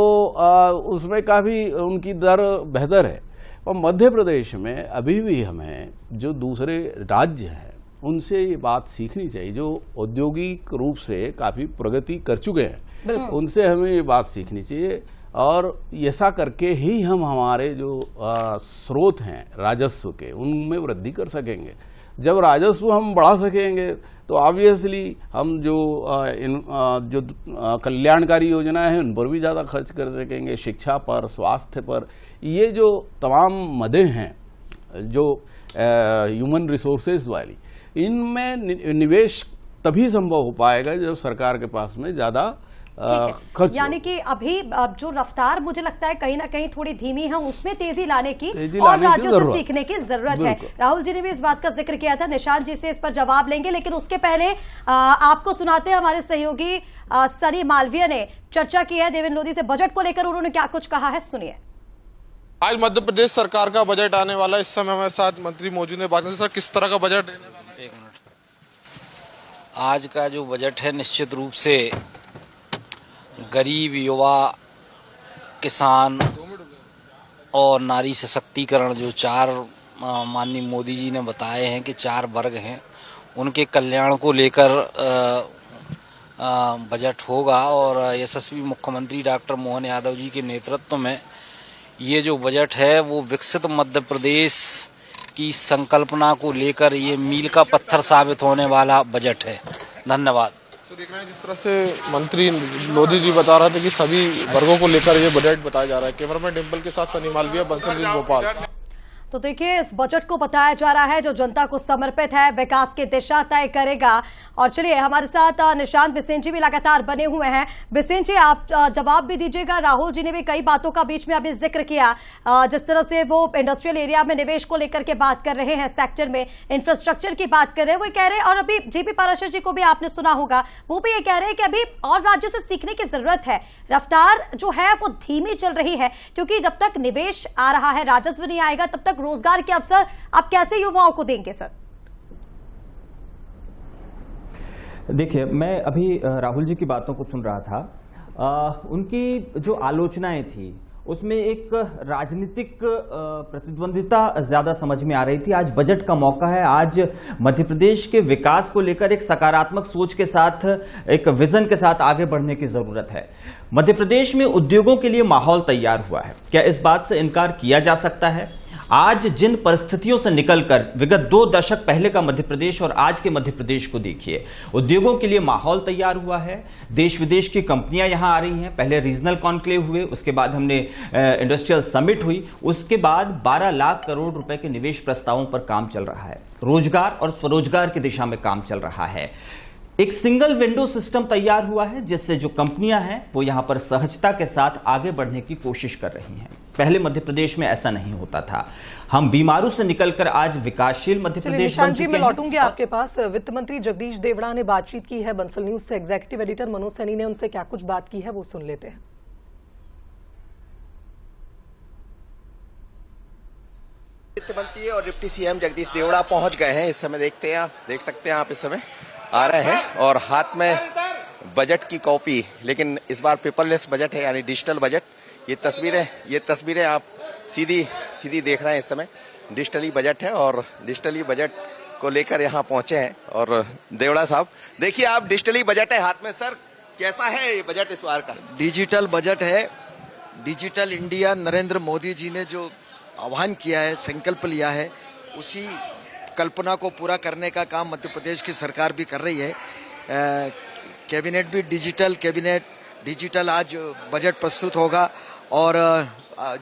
उसमें काफ़ी उनकी दर बेहतर है। और मध्य प्रदेश में अभी भी हमें जो दूसरे राज्य हैं उनसे ये बात सीखनी चाहिए, जो औद्योगिक रूप से काफ़ी प्रगति कर चुके हैं, उनसे हमें ये बात सीखनी चाहिए। और ऐसा करके ही हम हमारे जो स्रोत हैं राजस्व के उनमें वृद्धि कर सकेंगे। जब राजस्व हम बढ़ा सकेंगे तो ऑब्वियसली हम जो कल्याणकारी योजना है उन पर भी ज़्यादा खर्च कर सकेंगे, शिक्षा पर, स्वास्थ्य पर। ये जो तमाम मदें हैं जो ह्यूमन रिसोर्सेज वाली, इनमें निवेश तभी संभव हो पाएगा जब सरकार के पास में ज़्यादा खर्च। यानी कि अभी जो रफ्तार मुझे लगता है कहीं ना कहीं थोड़ी धीमी है, उसमें तेजी लाने की तेजी और लाने की राज्यों से जरूरत। सीखने की जरूरत है। बिल्कुल। राहुल जी ने भी इस बात का जिक्र किया था, निशांत जी से इस पर जवाब लेंगे, लेकिन उसके पहले आपको सुनाते हैं हमारे सहयोगी सनी मालवीय ने चर्चा की है देवेंद्र मोदी से बजट को लेकर, उन्होंने क्या कुछ कहा है, सुनिए। आज मध्य प्रदेश सरकार का बजट आने वाला है। इस समय हमारे साथ मंत्री मौजूद है। बात करें सर, किस तरह का बजट रहने वाला है? एक मिनट। आज का जो बजट है निश्चित रूप से गरीब, युवा, किसान और नारी सशक्तिकरण, जो चार माननीय मोदी जी ने बताए हैं कि 4 वर्ग हैं, उनके कल्याण को लेकर बजट होगा। और यशस्वी मुख्यमंत्री डॉक्टर मोहन यादव जी के नेतृत्व में ये जो बजट है वो विकसित मध्य प्रदेश की संकल्पना को लेकर ये मील का पत्थर साबित होने वाला बजट है। धन्यवाद। तो देख रहे हैं जिस तरह से मंत्री मोदी जी बता रहे थे कि सभी वर्गों को लेकर ये बजट बताया जा रहा है। कैमरामैन डिम्पल के साथ सनी मालवीय, बंसल न्यूज़, भोपाल। तो देखिए, इस बजट को बताया जा रहा है जो जनता को समर्पित है, विकास की दिशा तय करेगा। और चलिए, हमारे साथ निशांत बिसेन जी भी लगातार बने हुए हैं। बिसेन जी, आप जवाब भी दीजिएगा। राहुल जी ने भी कई बातों का बीच में अभी जिक्र किया, जिस तरह से वो इंडस्ट्रियल एरिया में निवेश को लेकर के बात कर रहे हैं, सेक्टर में इंफ्रास्ट्रक्चर की बात कर रहे हैं, वो कह रहे हैं। और अभी जेपी पाराशर जी को भी आपने सुना होगा, वो भी ये कह रहे हैं कि अभी और राज्यों से सीखने की जरूरत है, रफ्तार जो है वो धीमी चल रही है, क्योंकि जब तक निवेश आ रहा है, राजस्व नहीं आएगा, तब तक रोजगार के अवसर आप कैसे युवाओं को देंगे सर? देखिए, मैं अभी राहुल जी की बातों को सुन रहा था। उनकी जो आलोचनाएं थी उसमें एक राजनीतिक प्रतिद्वंदिता ज्यादा समझ में आ रही थी। आज बजट का मौका है, आज मध्य प्रदेश के विकास को लेकर एक सकारात्मक सोच के साथ, एक विजन के साथ आगे बढ़ने की जरूरत है। मध्य प्रदेश में उद्योगों के लिए माहौल तैयार हुआ है, क्या इस बात से इनकार किया जा सकता है? आज जिन परिस्थितियों से निकलकर विगत 2 दशक पहले का मध्य प्रदेश और आज के मध्य प्रदेश को देखिए, उद्योगों के लिए माहौल तैयार हुआ है। देश विदेश की कंपनियां यहां आ रही हैं। पहले रीजनल कॉन्क्लेव हुए, उसके बाद हमने इंडस्ट्रियल समिट हुई, उसके बाद 12 लाख करोड़ रुपए के निवेश प्रस्तावों पर काम चल रहा है। रोजगार और स्वरोजगार की दिशा में काम चल रहा है। एक सिंगल विंडो सिस्टम तैयार हुआ है, जिससे जो कंपनियां हैं वो यहां पर सहजता के साथ आगे बढ़ने की कोशिश कर रही हैं। पहले मध्य प्रदेश में ऐसा नहीं होता था। हम बीमारू से निकलकर आज विकासशील मध्य प्रदेश बन चुके हैं। मैं लौटूंगी आपके पास। वित्त मंत्री जगदीश देवड़ा ने बातचीत की है बंसल न्यूज से, एग्जीक्यूटिव एडिटर मनोज सैनी ने उनसे क्या कुछ बात की है वो सुन लेते हैं। वित्त मंत्री और डिप्टी सीएम जगदीश देवड़ा पहुंच गए हैं। इस समय देखते हैं, आप देख सकते हैं, आप इस समय आ रहे हैं और हाथ में बजट की कॉपी, लेकिन इस बार पेपरलेस बजट है, यानी डिजिटल बजट। ये तस्वीरें आप सीधी देख रहे हैं। इस समय डिजिटली बजट है और डिजिटली बजट को लेकर यहाँ पहुंचे हैं। और देवड़ा साहब, देखिए, आप डिजिटली बजट है हाथ में। सर, कैसा है ये बजट इस बार का? डिजिटल बजट है। डिजिटल इंडिया नरेंद्र मोदी जी ने जो आह्वान किया है, संकल्प लिया है, उसी कल्पना को पूरा करने का काम मध्य प्रदेश की सरकार भी कर रही है। कैबिनेट भी डिजिटल आज बजट प्रस्तुत होगा और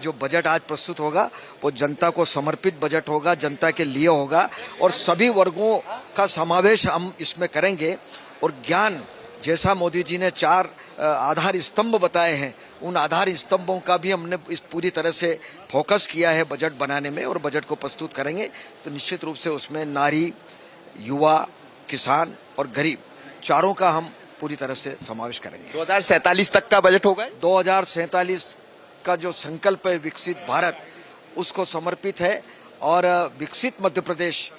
जो बजट आज प्रस्तुत होगा वो जनता को समर्पित बजट होगा, जनता के लिए होगा और सभी वर्गों का समावेश हम इसमें करेंगे। और ज्ञान, जैसा मोदी जी ने 4 आधार स्तंभ बताए हैं, उन आधार स्तंभों का भी हमने इस पूरी तरह से फोकस किया है बजट बनाने में और बजट को प्रस्तुत करेंगे। तो निश्चित रूप से उसमें नारी, युवा, किसान और गरीब, चारों का हम पूरी तरह से समावेश करेंगे। 2047 तक का बजट होगा। 2047 का जो संकल्प है विकसित भारत, उसको समर्पित है और विकसित मध्य प्रदेश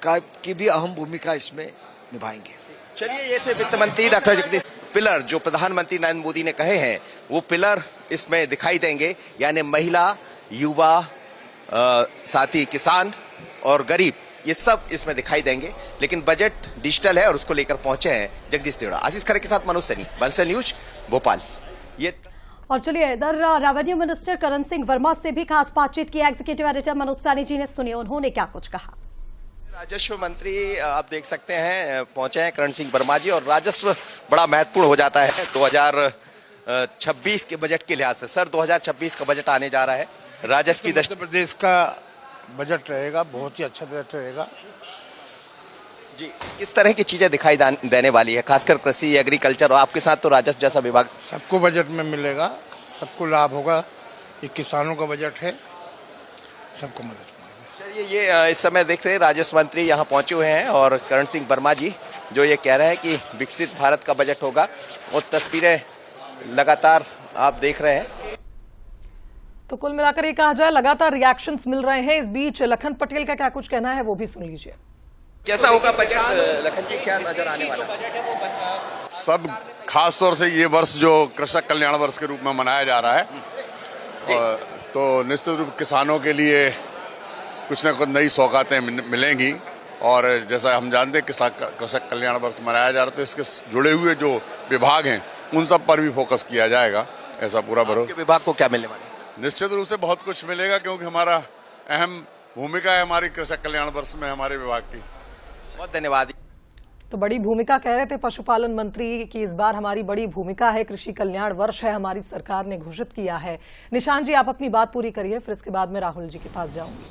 की भी अहम भूमिका इसमें निभाएंगे। चलिए, ये थे वित्त मंत्री डॉक्टर जगदीश। पिलर जो प्रधानमंत्री नरेंद्र मोदी ने कहे हैं वो पिलर इसमें दिखाई देंगे, यानी महिला, युवा, साथी किसान और गरीब, ये सब इसमें दिखाई देंगे। लेकिन बजट डिजिटल है और उसको लेकर पहुंचे हैं जगदीश देवड़ा। आशीष खरे के साथ मनोज सैनी, बंसल न्यूज, भोपाल। ये और चलिए, इधर रेवेन्यू मिनिस्टर करण सिंह वर्मा से भी खास बातचीत की एग्जीक्यूटिव एडिटर मनोज सैनी जी ने सुनी, उन्होंने क्या कुछ कहा। राजस्व मंत्री आप देख सकते हैं पहुंचे हैं करण सिंह वर्मा जी, और राजस्व बड़ा महत्वपूर्ण हो जाता है 2026 के बजट के लिहाज से। सर, 2026 का बजट आने जा रहा है, राजस्व की मध्य प्रदेश का बजट रहेगा, बहुत ही अच्छा बजट रहेगा। जी, किस तरह की चीजें दिखाई देने वाली है, खासकर कृषि, एग्रीकल्चर और आपके साथ तो राजस्व जैसा विभाग? सबको बजट में मिलेगा, सबको लाभ होगा। ये किसानों का बजट है, सबको मदद मिलेगा। चलिए, ये इस समय देखते हैं राजस्व मंत्री यहाँ पहुंचे हुए हैं और करण सिंह वर्मा जी जो ये कह रहे हैं कि विकसित भारत का बजट होगा, और तस्वीरें लगातार आप देख रहे हैं। तो कुल मिलाकर ये कहा जाए लगातार रिएक्शंस मिल रहे हैं। इस बीच लखन पटेल का क्या कुछ कहना है वो भी सुन लीजिए। कैसा होगा बजट लखन जी, क्या नजर आने वाला है? सब खास तौर से ये वर्ष जो कृषक कल्याण वर्ष के रूप में मनाया जा रहा है, तो निश्चित रूप किसानों के लिए कुछ न कुछ नई सौगातें मिलेंगी। और जैसा हम जानते हैं कृषक कल्याण वर्ष मनाया जा रहा है, तो इसके जुड़े हुए जो विभाग हैं उन सब पर भी फोकस किया जाएगा, ऐसा पूरा भरोसा। विभाग को क्या मिलने वाला है? निश्चित रूप से बहुत कुछ मिलेगा, क्योंकि हमारा अहम भूमिका है हमारी कृषक कल्याण वर्ष में हमारे विभाग की। बहुत धन्यवाद। तो बड़ी भूमिका कह रहे थे पशुपालन मंत्री की, इस बार हमारी बड़ी भूमिका है, कृषि कल्याण वर्ष है, हमारी सरकार ने घोषित किया है। निशान जी, आप अपनी बात पूरी करिए, फिर इसके बाद मैं राहुल जी के पास जाऊंगी।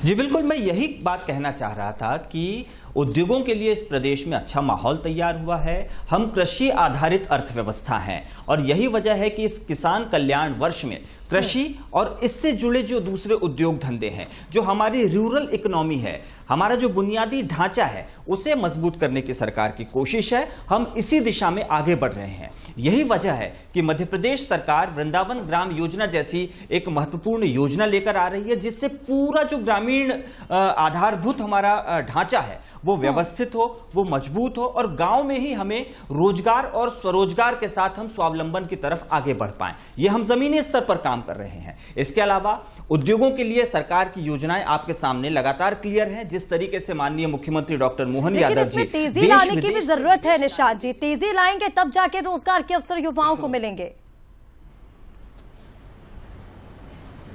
जी बिल्कुल, मैं यही बात कहना चाह रहा था कि उद्योगों के लिए इस प्रदेश में अच्छा माहौल तैयार हुआ है। हम कृषि आधारित अर्थव्यवस्था हैं और यही वजह है कि इस किसान कल्याण वर्ष में कृषि और इससे जुड़े जो दूसरे उद्योग धंधे हैं, जो हमारी रूरल इकोनॉमी है, हमारा जो बुनियादी ढांचा है, उसे मजबूत करने की सरकार की कोशिश है। हम इसी दिशा में आगे बढ़ रहे हैं। यही वजह है कि मध्य प्रदेश सरकार वृंदावन ग्राम योजना जैसी एक महत्वपूर्ण योजना लेकर आ रही है, जिससे पूरा जो ग्रामीण आधारभूत हमारा ढांचा है वो व्यवस्थित हो, वो मजबूत हो और गांव में ही हमें रोजगार और स्वरोजगार के साथ हम स्वावलंबन की तरफ आगे बढ़ पाएं। ये हम जमीनी स्तर पर काम कर रहे हैं। इसके अलावा उद्योगों के लिए सरकार की योजनाएं आपके सामने लगातार क्लियर हैं। जिस तरीके से माननीय मुख्यमंत्री डॉक्टर मोहन यादव जी तेजी लाने की भी जरूरत है। निशांत जी, तेजी लाएंगे तब जाके रोजगार के अवसर युवाओं को मिलेंगे।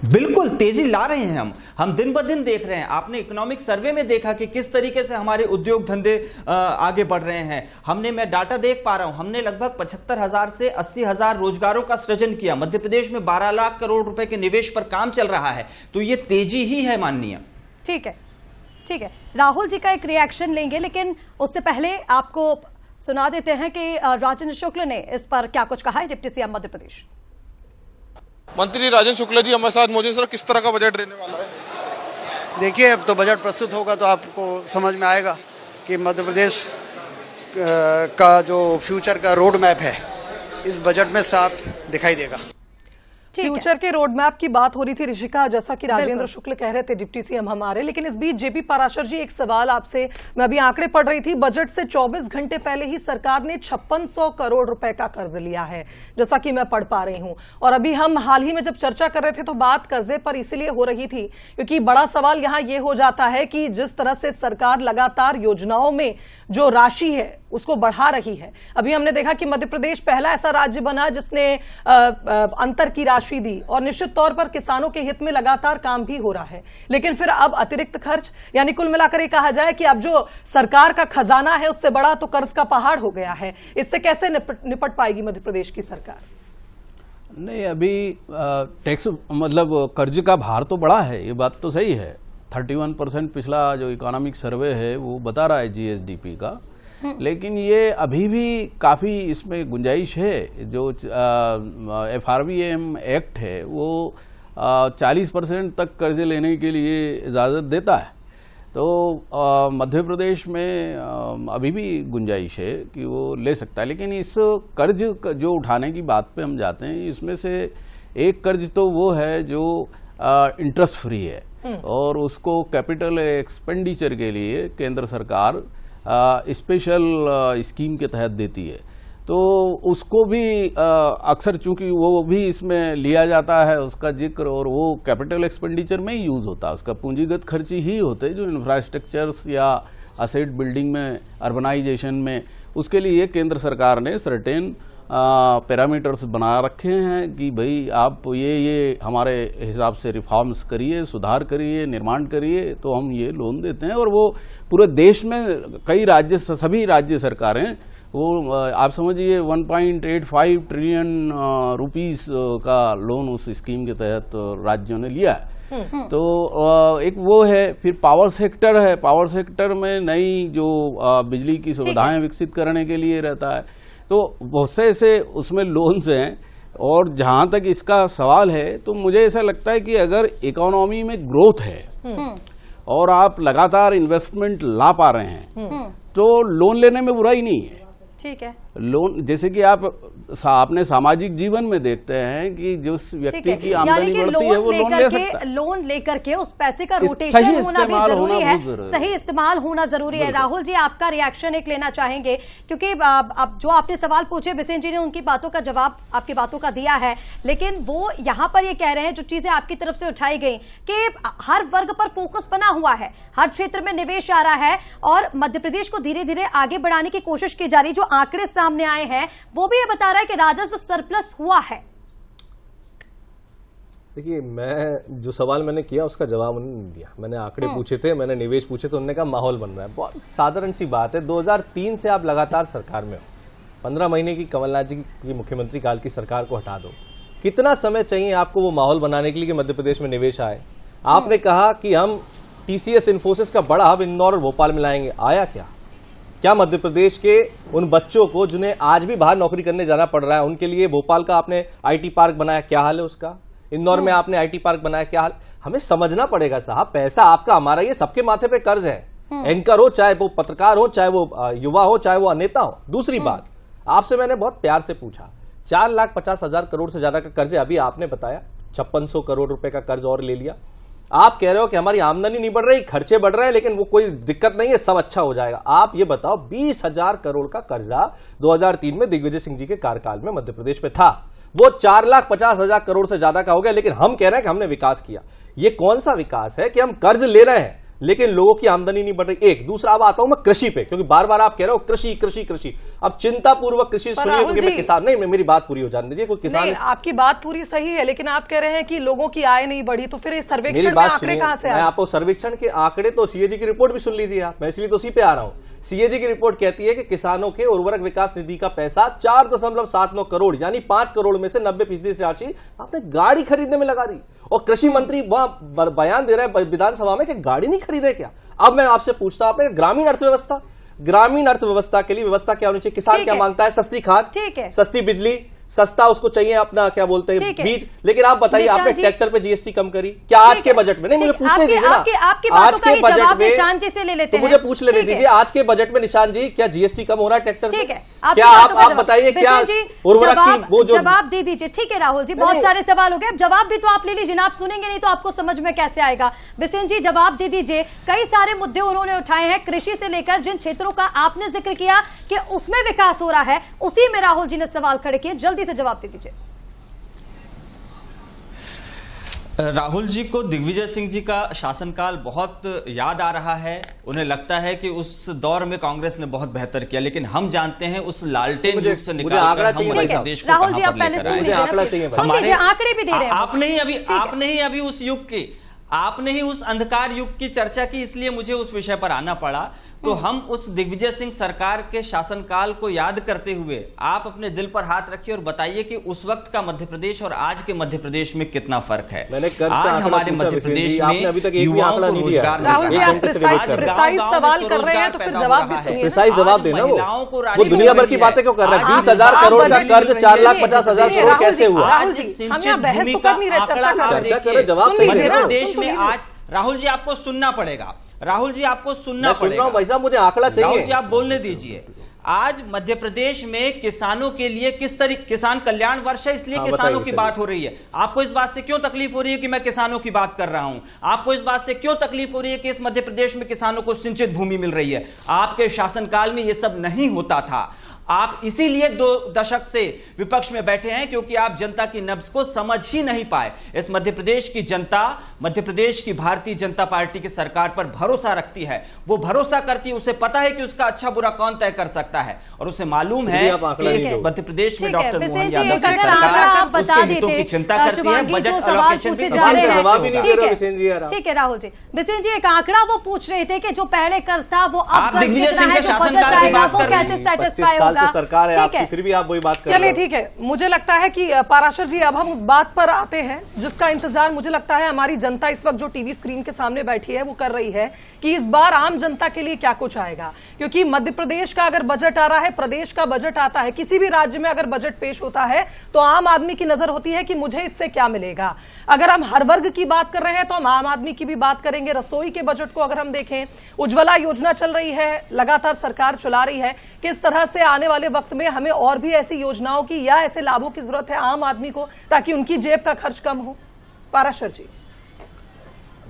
बिल्कुल तेजी ला रहे हैं हम दिन ब दिन देख रहे हैं। आपने इकोनॉमिक सर्वे में देखा कि किस तरीके से हमारे उद्योग धंधे आगे बढ़ रहे हैं। मैं डाटा देख पा रहा हूं, हमने लगभग 75,000 से 80,000 रोजगारों का सृजन किया। मध्य प्रदेश में 12 लाख करोड़ रुपए के निवेश पर काम चल रहा है, तो ये तेजी ही है माननीय। ठीक है, ठीक है, राहुल जी का एक रिएक्शन लेंगे, लेकिन उससे पहले आपको सुना देते हैं कि राजेंद्र शुक्ल ने इस पर क्या कुछ कहा है। डिप्टी सीएम मध्य प्रदेश मंत्री राजेंद्र शुक्ला जी हमारे साथ मौजूद। सर, किस तरह का बजट रहने वाला है? देखिए, अब तो बजट प्रस्तुत होगा तो आपको समझ में आएगा कि मध्य प्रदेश का जो फ्यूचर का रोड मैप है इस बजट में साफ दिखाई देगा। फ्यूचर के रोड मैप की बात हो रही थी ऋषिका, जैसा कि राजेंद्र शुक्ल कह रहे थे डिप्टी सीएम हमारे, लेकिन इस बीच जेपी पाराशर जी, एक सवाल आपसे। मैं अभी आंकड़े पढ़ रही थी, बजट से 24 घंटे पहले ही सरकार ने 5600 करोड़ रुपए का कर्ज लिया है, जैसा कि मैं पढ़ पा रही हूं। और अभी हम हाल ही में जब चर्चा कर रहे थे तो बात कर्जे पर इसलिए हो रही थी क्योंकि बड़ा सवाल यहां यह हो जाता है कि जिस तरह से सरकार लगातार योजनाओं में जो राशि है उसको बढ़ा रही है। अभी हमने देखा कि मध्य प्रदेश पहला ऐसा राज्य बना जिसने अंतर की राशि दी, और निश्चित तौर पर किसानों के हित में लगातार काम भी हो रहा है। लेकिन फिर अब अतिरिक्त खर्च, यानी कुल मिलाकर ये कहा जाए कि अब जो सरकार का खजाना है उससे बड़ा तो कर्ज का पहाड़ हो गया है। इससे कैसे निपट पाएगी मध्य प्रदेश की सरकार? नहीं, अभी टैक्स मतलब कर्ज का भार तो बड़ा है, ये बात तो सही है। 31% पिछला जो इकोनॉमिक सर्वे है वो बता रहा है जीएसडीपी का, लेकिन ये अभी भी काफ़ी इसमें गुंजाइश है। जो FRBM एक्ट है वो 40% तक कर्जे लेने के लिए इजाज़त देता है। तो मध्य प्रदेश में अभी भी गुंजाइश है कि वो ले सकता है। लेकिन इस कर्ज जो उठाने की बात पे हम जाते हैं, इसमें से एक कर्ज तो वो है जो इंटरेस्ट फ्री है और उसको कैपिटल एक्सपेंडिचर के लिए केंद्र सरकार स्पेशल स्कीम के तहत देती है। तो उसको भी अक्सर चूंकि वो भी इसमें लिया जाता है उसका जिक्र, और वो कैपिटल एक्सपेंडिचर में ही यूज होता है, उसका पूंजीगत खर्च ही होते हैं जो इंफ्रास्ट्रक्चर्स या असेट बिल्डिंग में, अर्बनाइजेशन में, उसके लिए केंद्र सरकार ने सर्टेन पैरामीटर्स बना रखे हैं कि भाई आप ये हमारे हिसाब से रिफॉर्म्स करिए, सुधार करिए, निर्माण करिए, तो हम ये लोन देते हैं। और वो पूरे देश में कई राज्य, सभी राज्य सरकारें वो आप समझिए 1.85 ट्रिलियन रुपीस का लोन उस स्कीम के तहत राज्यों ने लिया है। तो एक वो है, फिर पावर सेक्टर है, पावर सेक्टर में नई जो बिजली की सुविधाएं विकसित करने के लिए रहता है। तो बहुत से ऐसे उसमें लोन्स हैं। और जहां तक इसका सवाल है तो मुझे ऐसा लगता है कि अगर इकोनॉमी में ग्रोथ है और आप लगातार इन्वेस्टमेंट ला पा रहे हैं तो लोन लेने में बुराई नहीं है। ठीक है। लोन जैसे कि आप अपने सामाजिक जीवन में देखते हैं कि जिस व्यक्ति की आमदनी बढ़ती है वो लोन ले सकता है। लोन लेकर के उस पैसे का रोटेशन होना भी जरूरी है, सही इस्तेमाल होना जरूरी है। राहुल जी, आपका रिएक्शन एक लेना चाहेंगे, क्योंकि अब जो आपने सवाल पूछे बिसेन जी ने उनकी बातों का जवाब आपकी बातों का दिया है, लेकिन वो यहाँ पर ये कह रहे हैं, जो चीजें आपकी तरफ से उठाई गई कि हर वर्ग पर फोकस बना हुआ है, हर क्षेत्र में निवेश आ रहा है और मध्य प्रदेश को धीरे धीरे आगे बढ़ाने की कोशिश की जा रही। जो आंकड़े सामने आए हैं वो भी ये बता रहा है कि राजस्व सरप्लस हुआ है। देखिए, मैं जो सवाल मैंने किया उसका जवाब उन्होंने नहीं दिया। मैंने आंकड़े पूछे थे, मैंने निवेश पूछे, तो उन्होंने कहा माहौल बन रहा है। बहुत साधारण सी बात है, 2003 से आप लगातार सरकार में हो, 15 महीने की कमलनाथ जी की मुख्यमंत्री काल की सरकार को हटा दो, कितना समय चाहिए आपको वो माहौल बनाने के लिए कि मध्य प्रदेश में निवेश आए? आपने कहा कि हम टीसीएस इन्फोसिस का बड़ा हब इंदौर और भोपाल में लाएंगे, आया क्या मध्य प्रदेश के उन बच्चों को जिन्हें आज भी बाहर नौकरी करने जाना पड़ रहा है, उनके लिए भोपाल का आपने आईटी पार्क बनाया, क्या हाल है उसका? इंदौर में आपने आईटी पार्क बनाया, क्या हाल? हमें समझना पड़ेगा साहब, पैसा आपका हमारा, ये सबके माथे पे कर्ज है। एंकर हो, चाहे वो पत्रकार हो, चाहे वो युवा हो, चाहे वो नेता हो। दूसरी बात, आपसे मैंने बहुत प्यार से पूछा, 4,50,000 करोड़ से ज्यादा का कर्ज है, अभी आपने बताया 5600 करोड़ रुपए का कर्ज और ले लिया। आप कह रहे हो कि हमारी आमदनी नहीं बढ़ रही, खर्चे बढ़ रहे हैं, लेकिन वो कोई दिक्कत नहीं है, सब अच्छा हो जाएगा। आप ये बताओ, 20,000 करोड़ का कर्जा 2003 में दिग्विजय सिंह जी के कार्यकाल में मध्य प्रदेश में था, वो 4,50,000 करोड़ से ज्यादा का हो गया, लेकिन हम कह रहे हैं कि हमने विकास किया। ये कौन सा विकास है कि हम कर्ज ले रहे हैं लेकिन लोगों की आमदनी नहीं बढ़ रही? एक दूसरा, अब आता हूं मैं कृषि पे, क्योंकि बार बार आप कह रहे हो कृषि कृषि कृषि। अब चिंता पूर्वक कृषि सुनिए, क्योंकि मैं किसान नहीं, मेरी बात पूरी हो जाने दीजिए। कोई किसान, आपकी बात पूरी सही है, लेकिन आप कह रहे हैं कि लोगों की आय नहीं बढ़ी, तो फिर सर्वेक्षण में आंकड़े कहां से आए? मैं आपको सर्वेक्षण के आंकड़े तो सीएजी की रिपोर्ट भी सुन लीजिए आप, मैं इसलिए तो उसी पे आ रहा हूं। सीएजी की रिपोर्ट कहती है कि किसानों के उर्वरक विकास निधि का पैसा 4.79 करोड़ यानी 5 करोड़ में से 90% राशि आपने गाड़ी खरीदने में लगा दी। और कृषि मंत्री वहां बयान दे रहे हैं विधानसभा में कि गाड़ी नहीं खरीदे क्या? अब मैं आपसे पूछता हूं, आपने ग्रामीण अर्थव्यवस्था के लिए व्यवस्था क्या होनी चाहिए? किसान क्या मांगता है? सस्ती खाद, सस्ती बिजली, सस्ता उसको चाहिए अपना क्या बोलते हैं बीज। लेकिन आप बताइए, आपने ट्रैक्टर पे जीएसटी कम करी क्या आज के बजट में? नहीं, मुझे पूछने दीजिए ना, आज के बजट में निशान जी से ले लेते हैं, तो मुझे पूछ लेने दीजिए, आज के बजट में निशान जी क्या जीएसटी कम हो रहा है ट्रैक्टर? ठीक है, क्या आप बताइए, क्या उर्वरक की वो जो जवाब दे दीजिए। ठीक है राहुल जी, बहुत सारे सवाल हो गए, अब जवाब भी तो आप ले लीजिए ना, आप सुनेंगे नहीं तो आपको समझ में कैसे आएगा। बिसेन जी, जवाब दे दीजिए। कई सारे मुद्दे उन्होंने उठाए हैं, कृषि से लेकर जिन क्षेत्रों का आपने जिक्र किया कि उसमें विकास हो रहा है, उसी में राहुल जी ने सवाल खड़े किए, जल्दी से जवाब दे दीजिए। राहुल जी को दिग्विजय सिंह जी का शासनकाल बहुत याद आ रहा है। उन्हें लगता है कि उस दौर में कांग्रेस ने बहुत बेहतर किया, लेकिन हम जानते हैं उस लालटेन युग से निकालकर हम प्रदेश को राहुल जी, आप पहले सुन लीजिए, आंकड़े भी दे रहे हैं। आपने ही अभी उस युग की, आपने ही उस अंधकार युग की चर्चा की, इसलिए मुझे उस विषय पर आना पड़ा। तो हम उस दिग्विजय सिंह सरकार के शासनकाल को याद करते हुए आप अपने दिल पर हाथ रखिए और बताइए कि उस वक्त का मध्य प्रदेश और आज के मध्य प्रदेश में कितना फर्क है। आज हमारे मध्य प्रदेश में युवाओं को रोजगार, राहुल जी आप प्रिसाइज सवाल कर रहे हैं तो फिर जवाब भी सुनिए। प्रिसाइज जवाब देना, वो दुनिया भर की बातें क्यों कर रहे हैं? 20,000 करोड़ का कर्ज 4,50,000 करोड़ कैसे हुआ? राहुल जी, हम यहाँ बहस तो कर नहीं रहे, चर्चा कर रहे, जवाब प्रदेश में आज। राहुल जी आपको सुनना पड़ेगा, राहुल जी आपको सुनना पड़ेगा भाई साहब, मुझे आंकड़ा चाहिए। राहुल जी आप बोलने दीजिए। आज मध्य प्रदेश में किसानों के लिए किस तरीके, किसान कल्याण वर्ष है इसलिए किसानों की बात हो रही है। आपको इस बात से क्यों तकलीफ हो रही है कि मैं किसानों की बात कर रहा हूं? आपको इस बात से क्यों तकलीफ हो रही है कि इस मध्य प्रदेश में किसानों को सिंचित भूमि मिल रही है? आपके शासनकाल में यह सब नहीं होता था। आप इसीलिए 2 दशक से विपक्ष में बैठे हैं, क्योंकि आप जनता की नब्ज को समझ ही नहीं पाए। इस मध्य प्रदेश की जनता, मध्य प्रदेश की भारतीय जनता पार्टी की सरकार पर भरोसा रखती है। वो भरोसा करती है, उसे पता है कि उसका अच्छा बुरा कौन तय कर सकता है, और उसे मालूम है कि मध्य प्रदेश में डॉक्टर मोहन यादव की सरकार उसके हितों की चिंता करती है। बजट एलोकेशन ठीक है राहुल जी, बिसेन जी एक आंकड़ा वो पूछ रहे थे कि जो पहले कर्ज था वो अब कर्ज कितना है, जो बजट आएगा वो कैसे सेटिस्फाई होगा? होगा। सरकार है ठीक आपकी, फिर भी आप वही बात कर रहे चलिए हो। ठीक है, मुझे लगता है कि पाराशर जी अब हम उस बात पर आते हैं जिसका इंतजार मुझे लगता है हमारी जनता इस वक्त जो टीवी स्क्रीन के सामने बैठी है वो कर रही है कि इस बार आम जनता के लिए क्या कुछ आएगा। क्योंकि मध्य प्रदेश का अगर बजट आ रहा है, प्रदेश का बजट आता है, किसी भी राज्य में अगर बजट पेश होता है तो आम आदमी की नजर होती है कि मुझे इससे क्या मिलेगा। अगर हम हर वर्ग की बात कर रहे हैं तो हम आम आदमी की भी बात करेंगे। रसोई के बजट को अगर हम देखें, उज्ज्वला योजना चल रही है, लगातार सरकार चला रही है, किस तरह से आने वाले वक्त में हमें और भी ऐसी योजनाओं की या ऐसे लाभों की जरूरत है आम आदमी को ताकि उनकी जेब का खर्च कम हो। पाराशर जी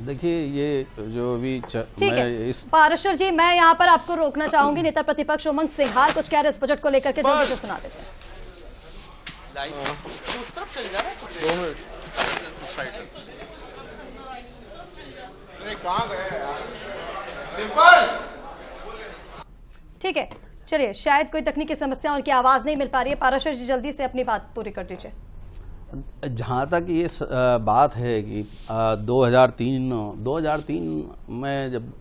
देखिए, ये जो अभी ठीक है पाराशर जी, मैं यहाँ पर आपको रोकना चाहूंगी। नेता प्रतिपक्ष उमंग सिंघार कुछ कह रहे इस बजट को लेकर के, जल्दी से सुना देते हैं। ठीक है, चलिए, शायद कोई तकनीकी समस्या, उनकी आवाज नहीं मिल पा रही है। पाराशर जी जल्दी से अपनी बात पूरी कर दीजिए। जहाँ तक ये बात है कि 2003 में जब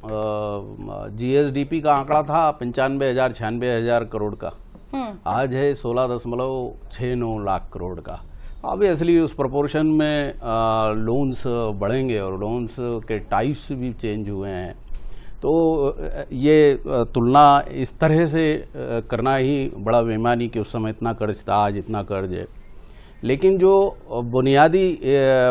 जीएसडीपी का आंकड़ा था 95,000-96,000 करोड़ का, आज है 16.69 लाख करोड़ का। ऑब्वियसली उस प्रोपोर्शन में लोन्स बढ़ेंगे और लोन्स के टाइप्स भी चेंज हुए हैं। तो ये तुलना इस तरह से करना ही बड़ा बेईमानी कि उस समय इतना कर्ज था, आज इतना कर्ज है। लेकिन जो बुनियादी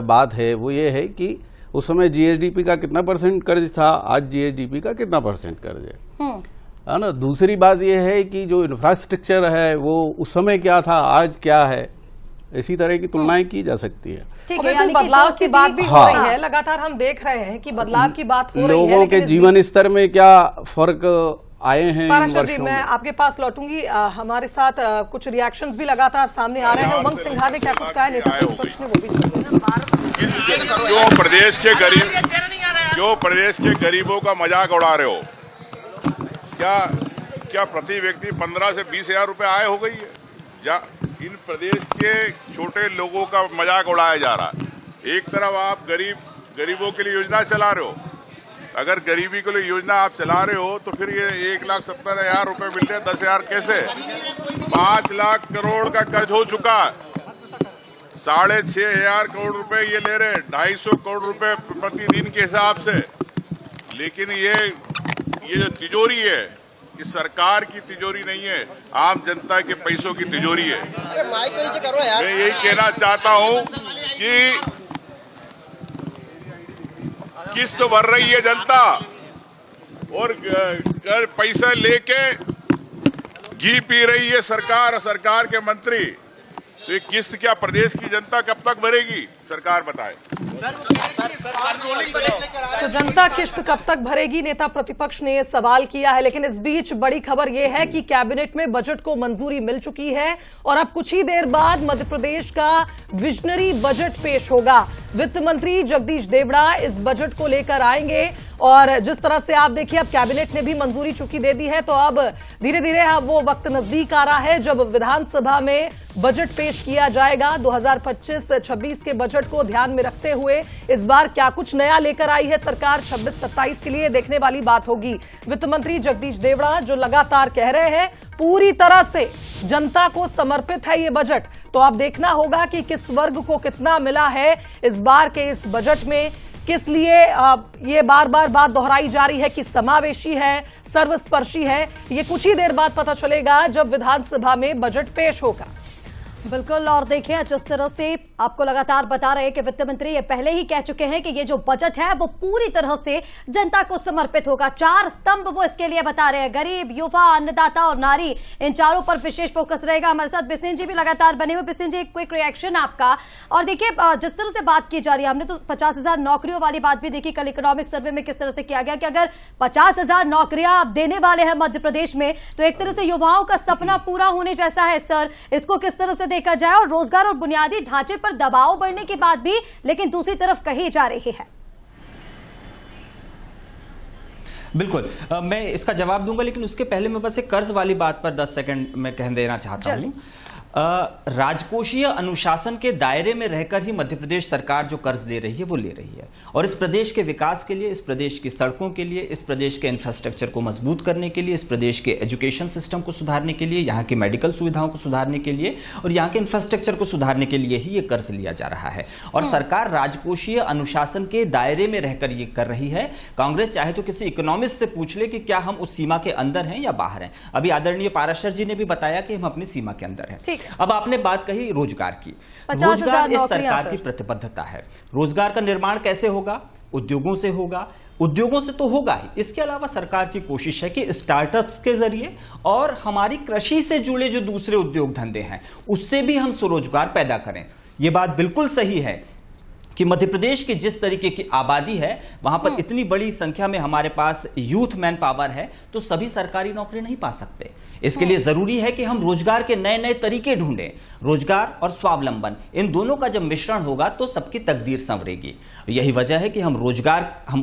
बात है वो ये है कि उस समय जीएसडीपी का कितना % कर्ज था, आज जीएसडीपी का कितना % कर्ज है ना। दूसरी बात ये है कि जो इंफ्रास्ट्रक्चर है वो उस समय क्या था, आज क्या है, इसी तरह की तुलनाएं की जा सकती है। बिल्कुल बदलाव की बात भी हो रही है, लगातार हम देख रहे हैं कि बदलाव की बात हो रही है। लोगों के जीवन स्तर में क्या फर्क आए हैं। पाराशर जी, मैं आपके पास लौटूंगी। हमारे साथ कुछ रिएक्शंस भी लगातार सामने आ रहे हैं। उमंग सिंघार ने क्या कुछ कहा, नेता प्रतिपक्ष ने वो भी सुना। जो प्रदेश के गरीबों का मजाक उड़ा रहे हो, क्या प्रति व्यक्ति 15 से 20 हजार रुपए आय हो गई है? या इन प्रदेश के छोटे लोगों का मजाक उड़ाया जा रहा है। एक तरफ आप गरीबों के लिए योजना चला रहे हो, अगर गरीबी के लिए योजना आप चला रहे हो तो फिर ये 1,70,000 रुपए मिलते हैं, 10,000 कैसे? 5 लाख करोड़ का कर्ज हो चुका है, 6,500 करोड़ रुपए ये ले रहे, 250 करोड़ रुपए प्रतिदिन के हिसाब से। लेकिन ये जो तिजोरी है, इस सरकार की तिजोरी नहीं है, आम जनता के पैसों की तिजोरी है। मैं यही कहना चाहता हूं कि किस्त भर रही है जनता और पैसे लेके घी पी रही है सरकार के मंत्री। तो ये किस्त क्या प्रदेश की जनता कब तक भरेगी, सरकार बताए। तो जनता किस्त कब तक भरेगी, नेता प्रतिपक्ष ने सवाल किया है। लेकिन इस बीच बड़ी खबर यह है कि कैबिनेट में बजट को मंजूरी मिल चुकी है और अब कुछ ही देर बाद मध्य प्रदेश का विजनरी बजट पेश होगा। वित्त मंत्री जगदीश देवड़ा इस बजट को लेकर आएंगे और जिस तरह से आप देखिए अब कैबिनेट ने भी मंजूरी चुकी दे दी है, तो अब धीरे धीरे वो वक्त नजदीक आ रहा है जब विधानसभा में बजट पेश किया जाएगा। 2025-26 के बजट को ध्यान में रखते हुए इस बार क्या कुछ नया लेकर आई है सरकार 26-27 के लिए, देखने वाली बात होगी। वित्त मंत्री जगदीश देवड़ा जो लगातार कह रहे हैं पूरी तरह से जनता को समर्पित है ये बजट, तो अब देखना होगा कि किस वर्ग को कितना मिला है इस बार के इस बजट में। किस लिए ये बार बार बात दोहराई जा रही है कि समावेशी है, सर्वस्पर्शी है, ये कुछ ही देर बाद पता चलेगा जब विधानसभा में बजट पेश होगा। बिल्कुल, और देखिए जिस तरह से आपको लगातार बता रहे हैं कि वित्त मंत्री ये पहले ही कह चुके हैं कि ये जो बजट है वो पूरी तरह से जनता को समर्पित होगा। 4 स्तंभ वो इसके लिए बता रहे हैं, गरीब, युवा, अन्नदाता और नारी, इन चारों पर विशेष फोकस रहेगा। हमारे साथ बिसिन जी भी लगातार बने हुए। बिसिन जी, एक क्विक रिएक्शन आपका। और देखिए जिस तरह से बात की जा रही है, हमने तो 50,000 नौकरियों वाली बात भी देखी कल इकोनॉमिक सर्वे में, किस तरह से किया गया कि अगर 50,000 नौकरियां आप देने वाले हैं मध्य प्रदेश में तो एक तरह से युवाओं का सपना पूरा होने जैसा है। सर, इसको किस तरह से देखा जाए? और रोजगार और बुनियादी ढांचे पर दबाव बढ़ने की बात भी लेकिन दूसरी तरफ कही जा रही है। बिल्कुल, मैं इसका जवाब दूंगा, लेकिन उसके पहले मैं बस एक कर्ज वाली बात पर 10 सेकंड में कह देना चाहता हूं। राजकोषीय अनुशासन के दायरे में रहकर ही मध्य प्रदेश सरकार जो कर्ज ले रही है वो ले रही है, और इस प्रदेश के विकास के लिए, इस प्रदेश की सड़कों के लिए, इस प्रदेश के इंफ्रास्ट्रक्चर को मजबूत करने के लिए, इस प्रदेश के एजुकेशन सिस्टम को सुधारने के लिए, यहाँ की मेडिकल सुविधाओं को सुधारने के लिए और यहाँ के इंफ्रास्ट्रक्चर को सुधारने के लिए ही ये कर्ज लिया जा रहा है। और सरकार राजकोषीय अनुशासन के दायरे में रहकर ये कर रही है। कांग्रेस चाहे तो किसी इकोनॉमिस्ट से पूछ ले कि क्या हम उस सीमा के अंदर हैं या बाहर हैं। अभी आदरणीय पाराशर जी ने भी बताया कि हम अपनी सीमा के अंदर हैं। अब आपने बात कही रोजगार की। 50,000 रोजगार इस सरकार की प्रतिबद्धता है। रोजगार का निर्माण कैसे होगा? उद्योगों से होगा। उद्योगों से तो होगा ही, इसके अलावा सरकार की कोशिश है कि स्टार्टअप्स के जरिए और हमारी कृषि से जुड़े जो दूसरे उद्योग धंधे हैं उससे भी हम स्वरोजगार पैदा करें। यह बात बिल्कुल सही है कि मध्य प्रदेश की जिस तरीके की आबादी है वहां पर इतनी बड़ी संख्या में हमारे पास यूथ मैन पावर है, तो सभी सरकारी नौकरी नहीं पा सकते। इसके लिए जरूरी है कि हम रोजगार के नए नए तरीके ढूंढें। रोजगार और स्वावलंबन, इन दोनों का जब मिश्रण होगा तो सबकी तकदीर संवरेगी। यही वजह है कि हम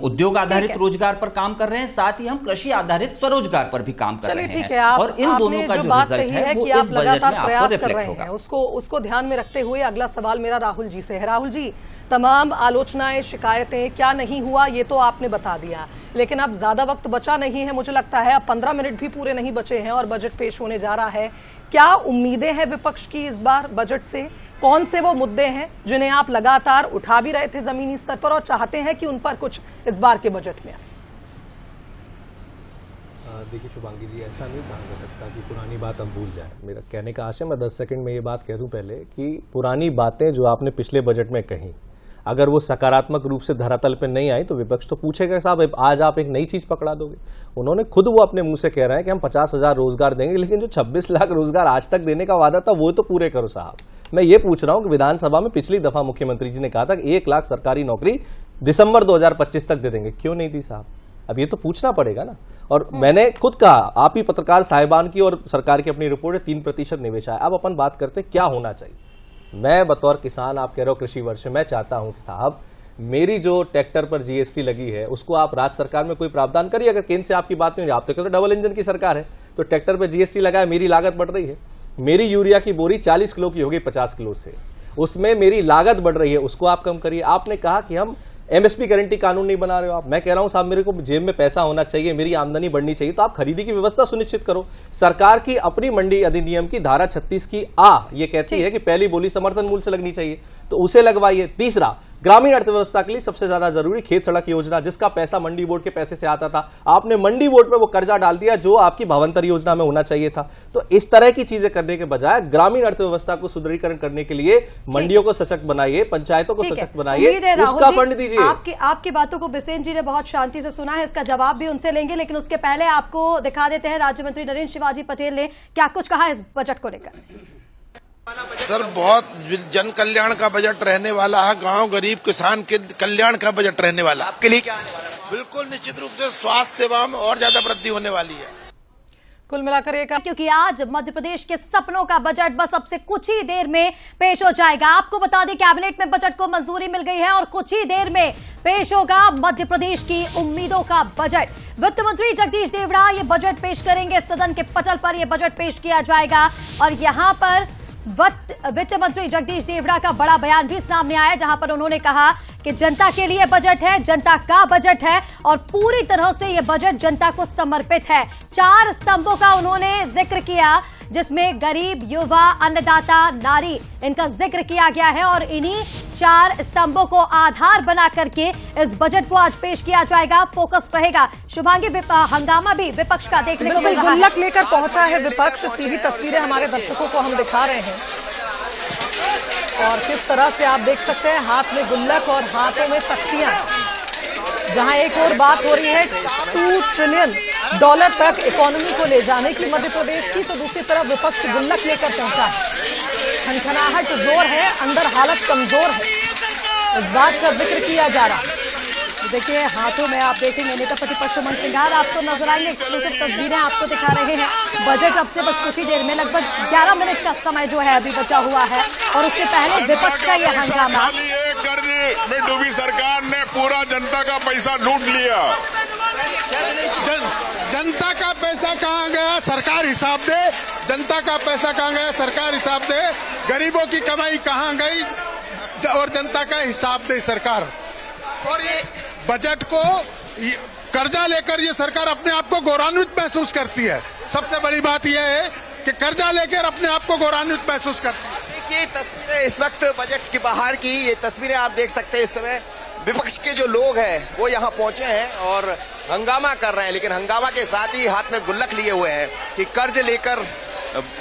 उद्योग आधारित रोजगार पर काम कर रहे हैं, साथ ही हम कृषि आधारित स्वरोजगार पर भी काम कर रहे हैं। और इन दोनों का जो रिजल्ट है वो इस बजट में आपको रिफ्लेक्ट होगा। उसको ध्यान में रखते हुए अगला सवाल मेरा राहुल जी से है। राहुल जी, तमाम आलोचनाएं, शिकायतें, क्या नहीं हुआ ये तो आपने बता दिया, लेकिन अब ज्यादा वक्त बचा नहीं है, मुझे लगता है अब 15 मिनट भी पूरे नहीं बचे हैं और बजट पेश होने जा रहा है। क्या उम्मीदें हैं विपक्ष की इस बार बजट से? कौन से वो मुद्दे हैं जिन्हें आप लगातार उठा भी रहे थे जमीनी स्तर पर और चाहते हैं कि उन पर कुछ इस बार के बजट में आए? देखिए शुभांगी जी, ऐसा नहीं कहा जा सकता कि पुरानी बात अब भूल जाए। मेरा कहने का आशय, मैं 10 सेकंड में ये बात कह दूं पहले कि पुरानी बातें जो आपने पिछले बजट में कही, अगर वो सकारात्मक रूप से धरातल पर नहीं आई तो विपक्ष तो पूछेगा साहब आज आप एक नई चीज पकड़ा दोगे। उन्होंने खुद वो अपने मुंह से कह रहे हैं कि हम 50,000 रोजगार देंगे, लेकिन जो 26 लाख रोजगार आज तक देने का वादा था वो तो पूरे करो साहब। मैं ये पूछ रहा हूं कि विधानसभा में पिछली दफा मुख्यमंत्री जी ने कहा था कि 1 लाख सरकारी नौकरी दिसंबर 2025 तक दे देंगे, क्यों नहीं दी साहब? अब ये तो पूछना पड़ेगा ना। और मैंने खुद कहा, आप ही पत्रकार साहिबान की और सरकार की अपनी रिपोर्ट है 3% निवेश आया। अब अपन बात करते क्या होना चाहिए। मैं बतौर किसान, आप कह रहे हो कृषि वर्ष, मैं चाहता हूं कि साहब मेरी जो ट्रैक्टर पर जीएसटी लगी है उसको आप राज्य सरकार में कोई प्रावधान करिए। अगर केंद्र से आपकी बात नहीं हो, आप तो कहते हो डबल इंजन की सरकार है, तो ट्रैक्टर पर जीएसटी लगाए, मेरी लागत बढ़ रही है। मेरी यूरिया की बोरी 40 किलो की हो गई 50 किलो से, उसमें मेरी लागत बढ़ रही है, उसको आप कम करिए। आपने कहा कि हम एमएसपी गारंटी कानून नहीं बना रहे हो आप। मैं कह रहा हूं साहब मेरे को जेब में पैसा होना चाहिए, मेरी आमदनी बढ़नी चाहिए, तो आप खरीदी की व्यवस्था सुनिश्चित करो। सरकार की अपनी मंडी अधिनियम की धारा 36 की ये कहती है कि पहली बोली समर्थन मूल्य से लगनी चाहिए, तो उसे लगवाइए। तीसरा, ग्रामीण अर्थव्यवस्था के लिए सबसे ज्यादा जरूरी खेत सड़क योजना, जिसका पैसा मंडी बोर्ड के पैसे से आता था, आपने मंडी बोर्ड पे वो कर्जा डाल दिया जो आपकी भावांतर योजना में होना चाहिए था। तो इस तरह की चीजें करने के बजाय ग्रामीण अर्थव्यवस्था को सुदृढ़ीकरण करने के लिए मंडियों को सशक्त बनाइए, पंचायतों को सशक्त बनाइए, उसका फंड दीजिए। आपकी बातों को बिसेन जी ने बहुत शांति से सुना है, इसका जवाब भी उनसे लेंगे, लेकिन उसके पहले आपको दिखा देते हैं राज्य मंत्री नरेंद्र शिवाजी पटेल ने क्या कुछ कहा इस बजट को लेकर। सर, बहुत जन कल्याण का बजट रहने वाला है, गांव गरीब किसान के कल्याण का बजट रहने वाला है। आपके लिए क्या आने वाला है? बिल्कुल निश्चित रूप से स्वास्थ्य सेवा में और ज्यादा वृद्धि होने वाली है। कुल मिलाकर एक, क्योंकि आज मध्य प्रदेश के सपनों का बजट बस अब से कुछ ही देर में पेश हो जाएगा। आपको बता दें कैबिनेट में बजट को मंजूरी मिल गई है और कुछ ही देर में पेश होगा मध्य प्रदेश की उम्मीदों का बजट। वित्त मंत्री जगदीश देवड़ा ये बजट पेश करेंगे, सदन के पटल पर यह बजट पेश किया जाएगा और यहां पर वित्त मंत्री जगदीश देवड़ा का बड़ा बयान भी सामने आया, जहां पर उन्होंने कहा कि जनता के लिए बजट है, जनता का बजट है और पूरी तरह से यह बजट जनता को समर्पित है। 4 स्तंभों का उन्होंने जिक्र किया, जिसमें गरीब, युवा, अन्नदाता, नारी, इनका जिक्र किया गया है और इन्हीं 4 स्तंभों को आधार बना करके इस बजट को आज पेश किया जाएगा। फोकस रहेगा शुभांगी, हंगामा भी विपक्ष का देखने को मिल रहा है। गुल्लक लेकर पहुंचा है विपक्ष, सीधी तस्वीरें हमारे दर्शकों को हम दिखा रहे हैं और किस तरह से आप देख सकते हैं हाथ में गुल्लक और हाथों में तख्तियां। जहां एक और बात हो रही है $2 ट्रिलियन तक इकोनॉमी को ले जाने की मध्य प्रदेश की, तो दूसरी तरफ विपक्ष गुल्लक लेकर पहुंचा है। खनखनाहट जोर है, अंदर हालत कमजोर है, इस बात का जिक्र किया जा रहा है। देखिए हाथों में आप देखेंगे नेता प्रतिपक्ष मन सिंघार आपको नजर आएंगे, एक्सक्लूसिव तस्वीरें आपको दिखा रहे हैं। बजट अब से बस कुछ ही देर में, लगभग 11 मिनट का समय जो है अभी बचा हुआ है और उससे पहले विपक्ष का यह हंगामा। में डूबी सरकार ने पूरा जनता का पैसा लूट लिया। जनता का पैसा कहाँ गया, सरकार हिसाब दे। जनता का पैसा कहाँ गया, सरकार हिसाब दे। गरीबों की कमाई कहाँ गई और जनता का हिसाब दे सरकार। और ये बजट को कर्जा लेकर ये सरकार अपने आप को गौरवान्वित महसूस करती है। सबसे बड़ी बात यह है कि कर्जा लेकर अपने आप को गौरवान्वित महसूस करती है। देखिए तस्वीरें इस वक्त बजट के बाहर की, ये तस्वीरें आप देख सकते हैं। इस समय विपक्ष के जो लोग हैं वो यहाँ पहुंचे हैं और हंगामा कर रहे हैं, लेकिन हंगामा के साथ ही हाथ में गुल्लक लिए हुए हैं कि कर्ज लेकर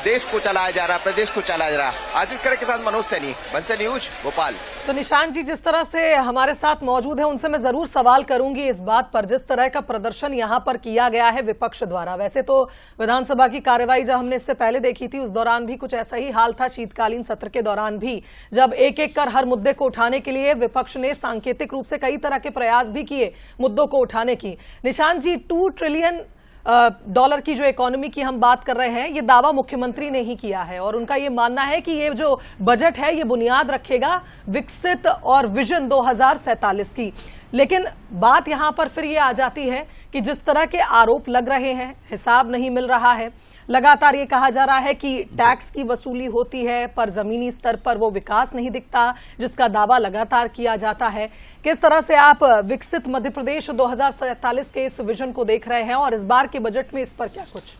देश को चलाया जा रहा है, प्रदेश को चलाया जा रहा है। आशीष करे के साथ मनोज सैनी, बंसल न्यूज, भोपाल। तो निशान जी जिस तरह से हमारे साथ मौजूद है उनसे मैं जरूर सवाल करूंगी इस बात पर, जिस तरह का प्रदर्शन यहां पर किया गया है विपक्ष द्वारा। वैसे तो विधानसभा की कार्यवाही जब हमने इससे पहले देखी थी उस दौरान भी कुछ ऐसा ही हाल था, शीतकालीन सत्र के दौरान भी, जब एक एक कर हर मुद्दे को उठाने के लिए विपक्ष ने सांकेतिक रूप से कई तरह के प्रयास भी किए मुद्दों को उठाने की। निशान जी, 2 ट्रिलियन डॉलर की जो इकोनॉमी की हम बात कर रहे हैं, ये दावा मुख्यमंत्री ने ही किया है और उनका ये मानना है कि ये जो बजट है ये बुनियाद रखेगा विकसित और विजन 2047 की। लेकिन बात यहां पर फिर ये आ जाती है कि जिस तरह के आरोप लग रहे हैं, हिसाब नहीं मिल रहा है, लगातार ये कहा जा रहा है कि टैक्स की वसूली होती है पर जमीनी स्तर पर वो विकास नहीं दिखता, जिसका दावा लगातार किया जाता है। किस तरह से आप विकसित मध्य प्रदेश 2047 के इस विजन को देख रहे हैं और इस बार के बजट में इस पर क्या कुछ?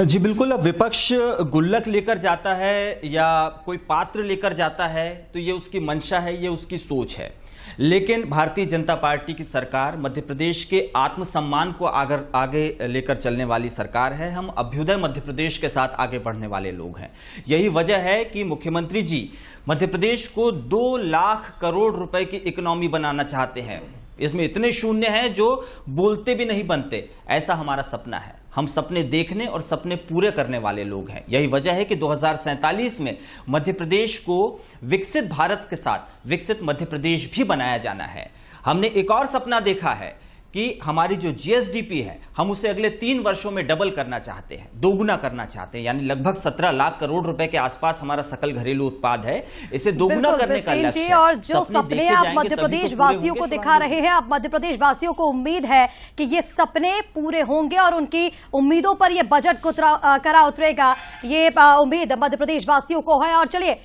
जी बिल्कुल, अब विपक्ष गुल्लक लेकर जाता है या कोई पात्र लेकर जाता है तो ये उसकी मंशा है, ये उसकी सोच है। लेकिन भारतीय जनता पार्टी की सरकार मध्य प्रदेश के आत्मसम्मान को आगे लेकर चलने वाली सरकार है। हम अभ्युदय मध्य प्रदेश के साथ आगे बढ़ने वाले लोग हैं। यही वजह है कि मुख्यमंत्री जी मध्य प्रदेश को 2 लाख करोड़ रुपए की इकोनॉमी बनाना चाहते हैं। इसमें इतने शून्य हैं जो बोलते भी नहीं बनते। ऐसा हमारा सपना है। हम सपने देखने और सपने पूरे करने वाले लोग हैं। यही वजह है कि 2047 में मध्य प्रदेश को विकसित भारत के साथ विकसित मध्य प्रदेश भी बनाया जाना है। हमने एक और सपना देखा है कि हमारी जो जीएसडीपी है हम उसे अगले 3 वर्षों में डबल करना चाहते हैं, दोगुना करना चाहते हैं, यानी लगभग 17 लाख करोड़ रुपए के आसपास हमारा सकल घरेलू उत्पाद है। इसे दोगुना करने का लक्ष्य है। और जो सपने आप मध्य प्रदेश वासियों को दिखा रहे हैं, अब मध्य प्रदेश वासियों को उम्मीद है कि ये सपने पूरे होंगे और उनकी उम्मीदों पर ये बजट को करा उतरेगा। ये उम्मीद मध्य प्रदेश वासियों को है। और चलिए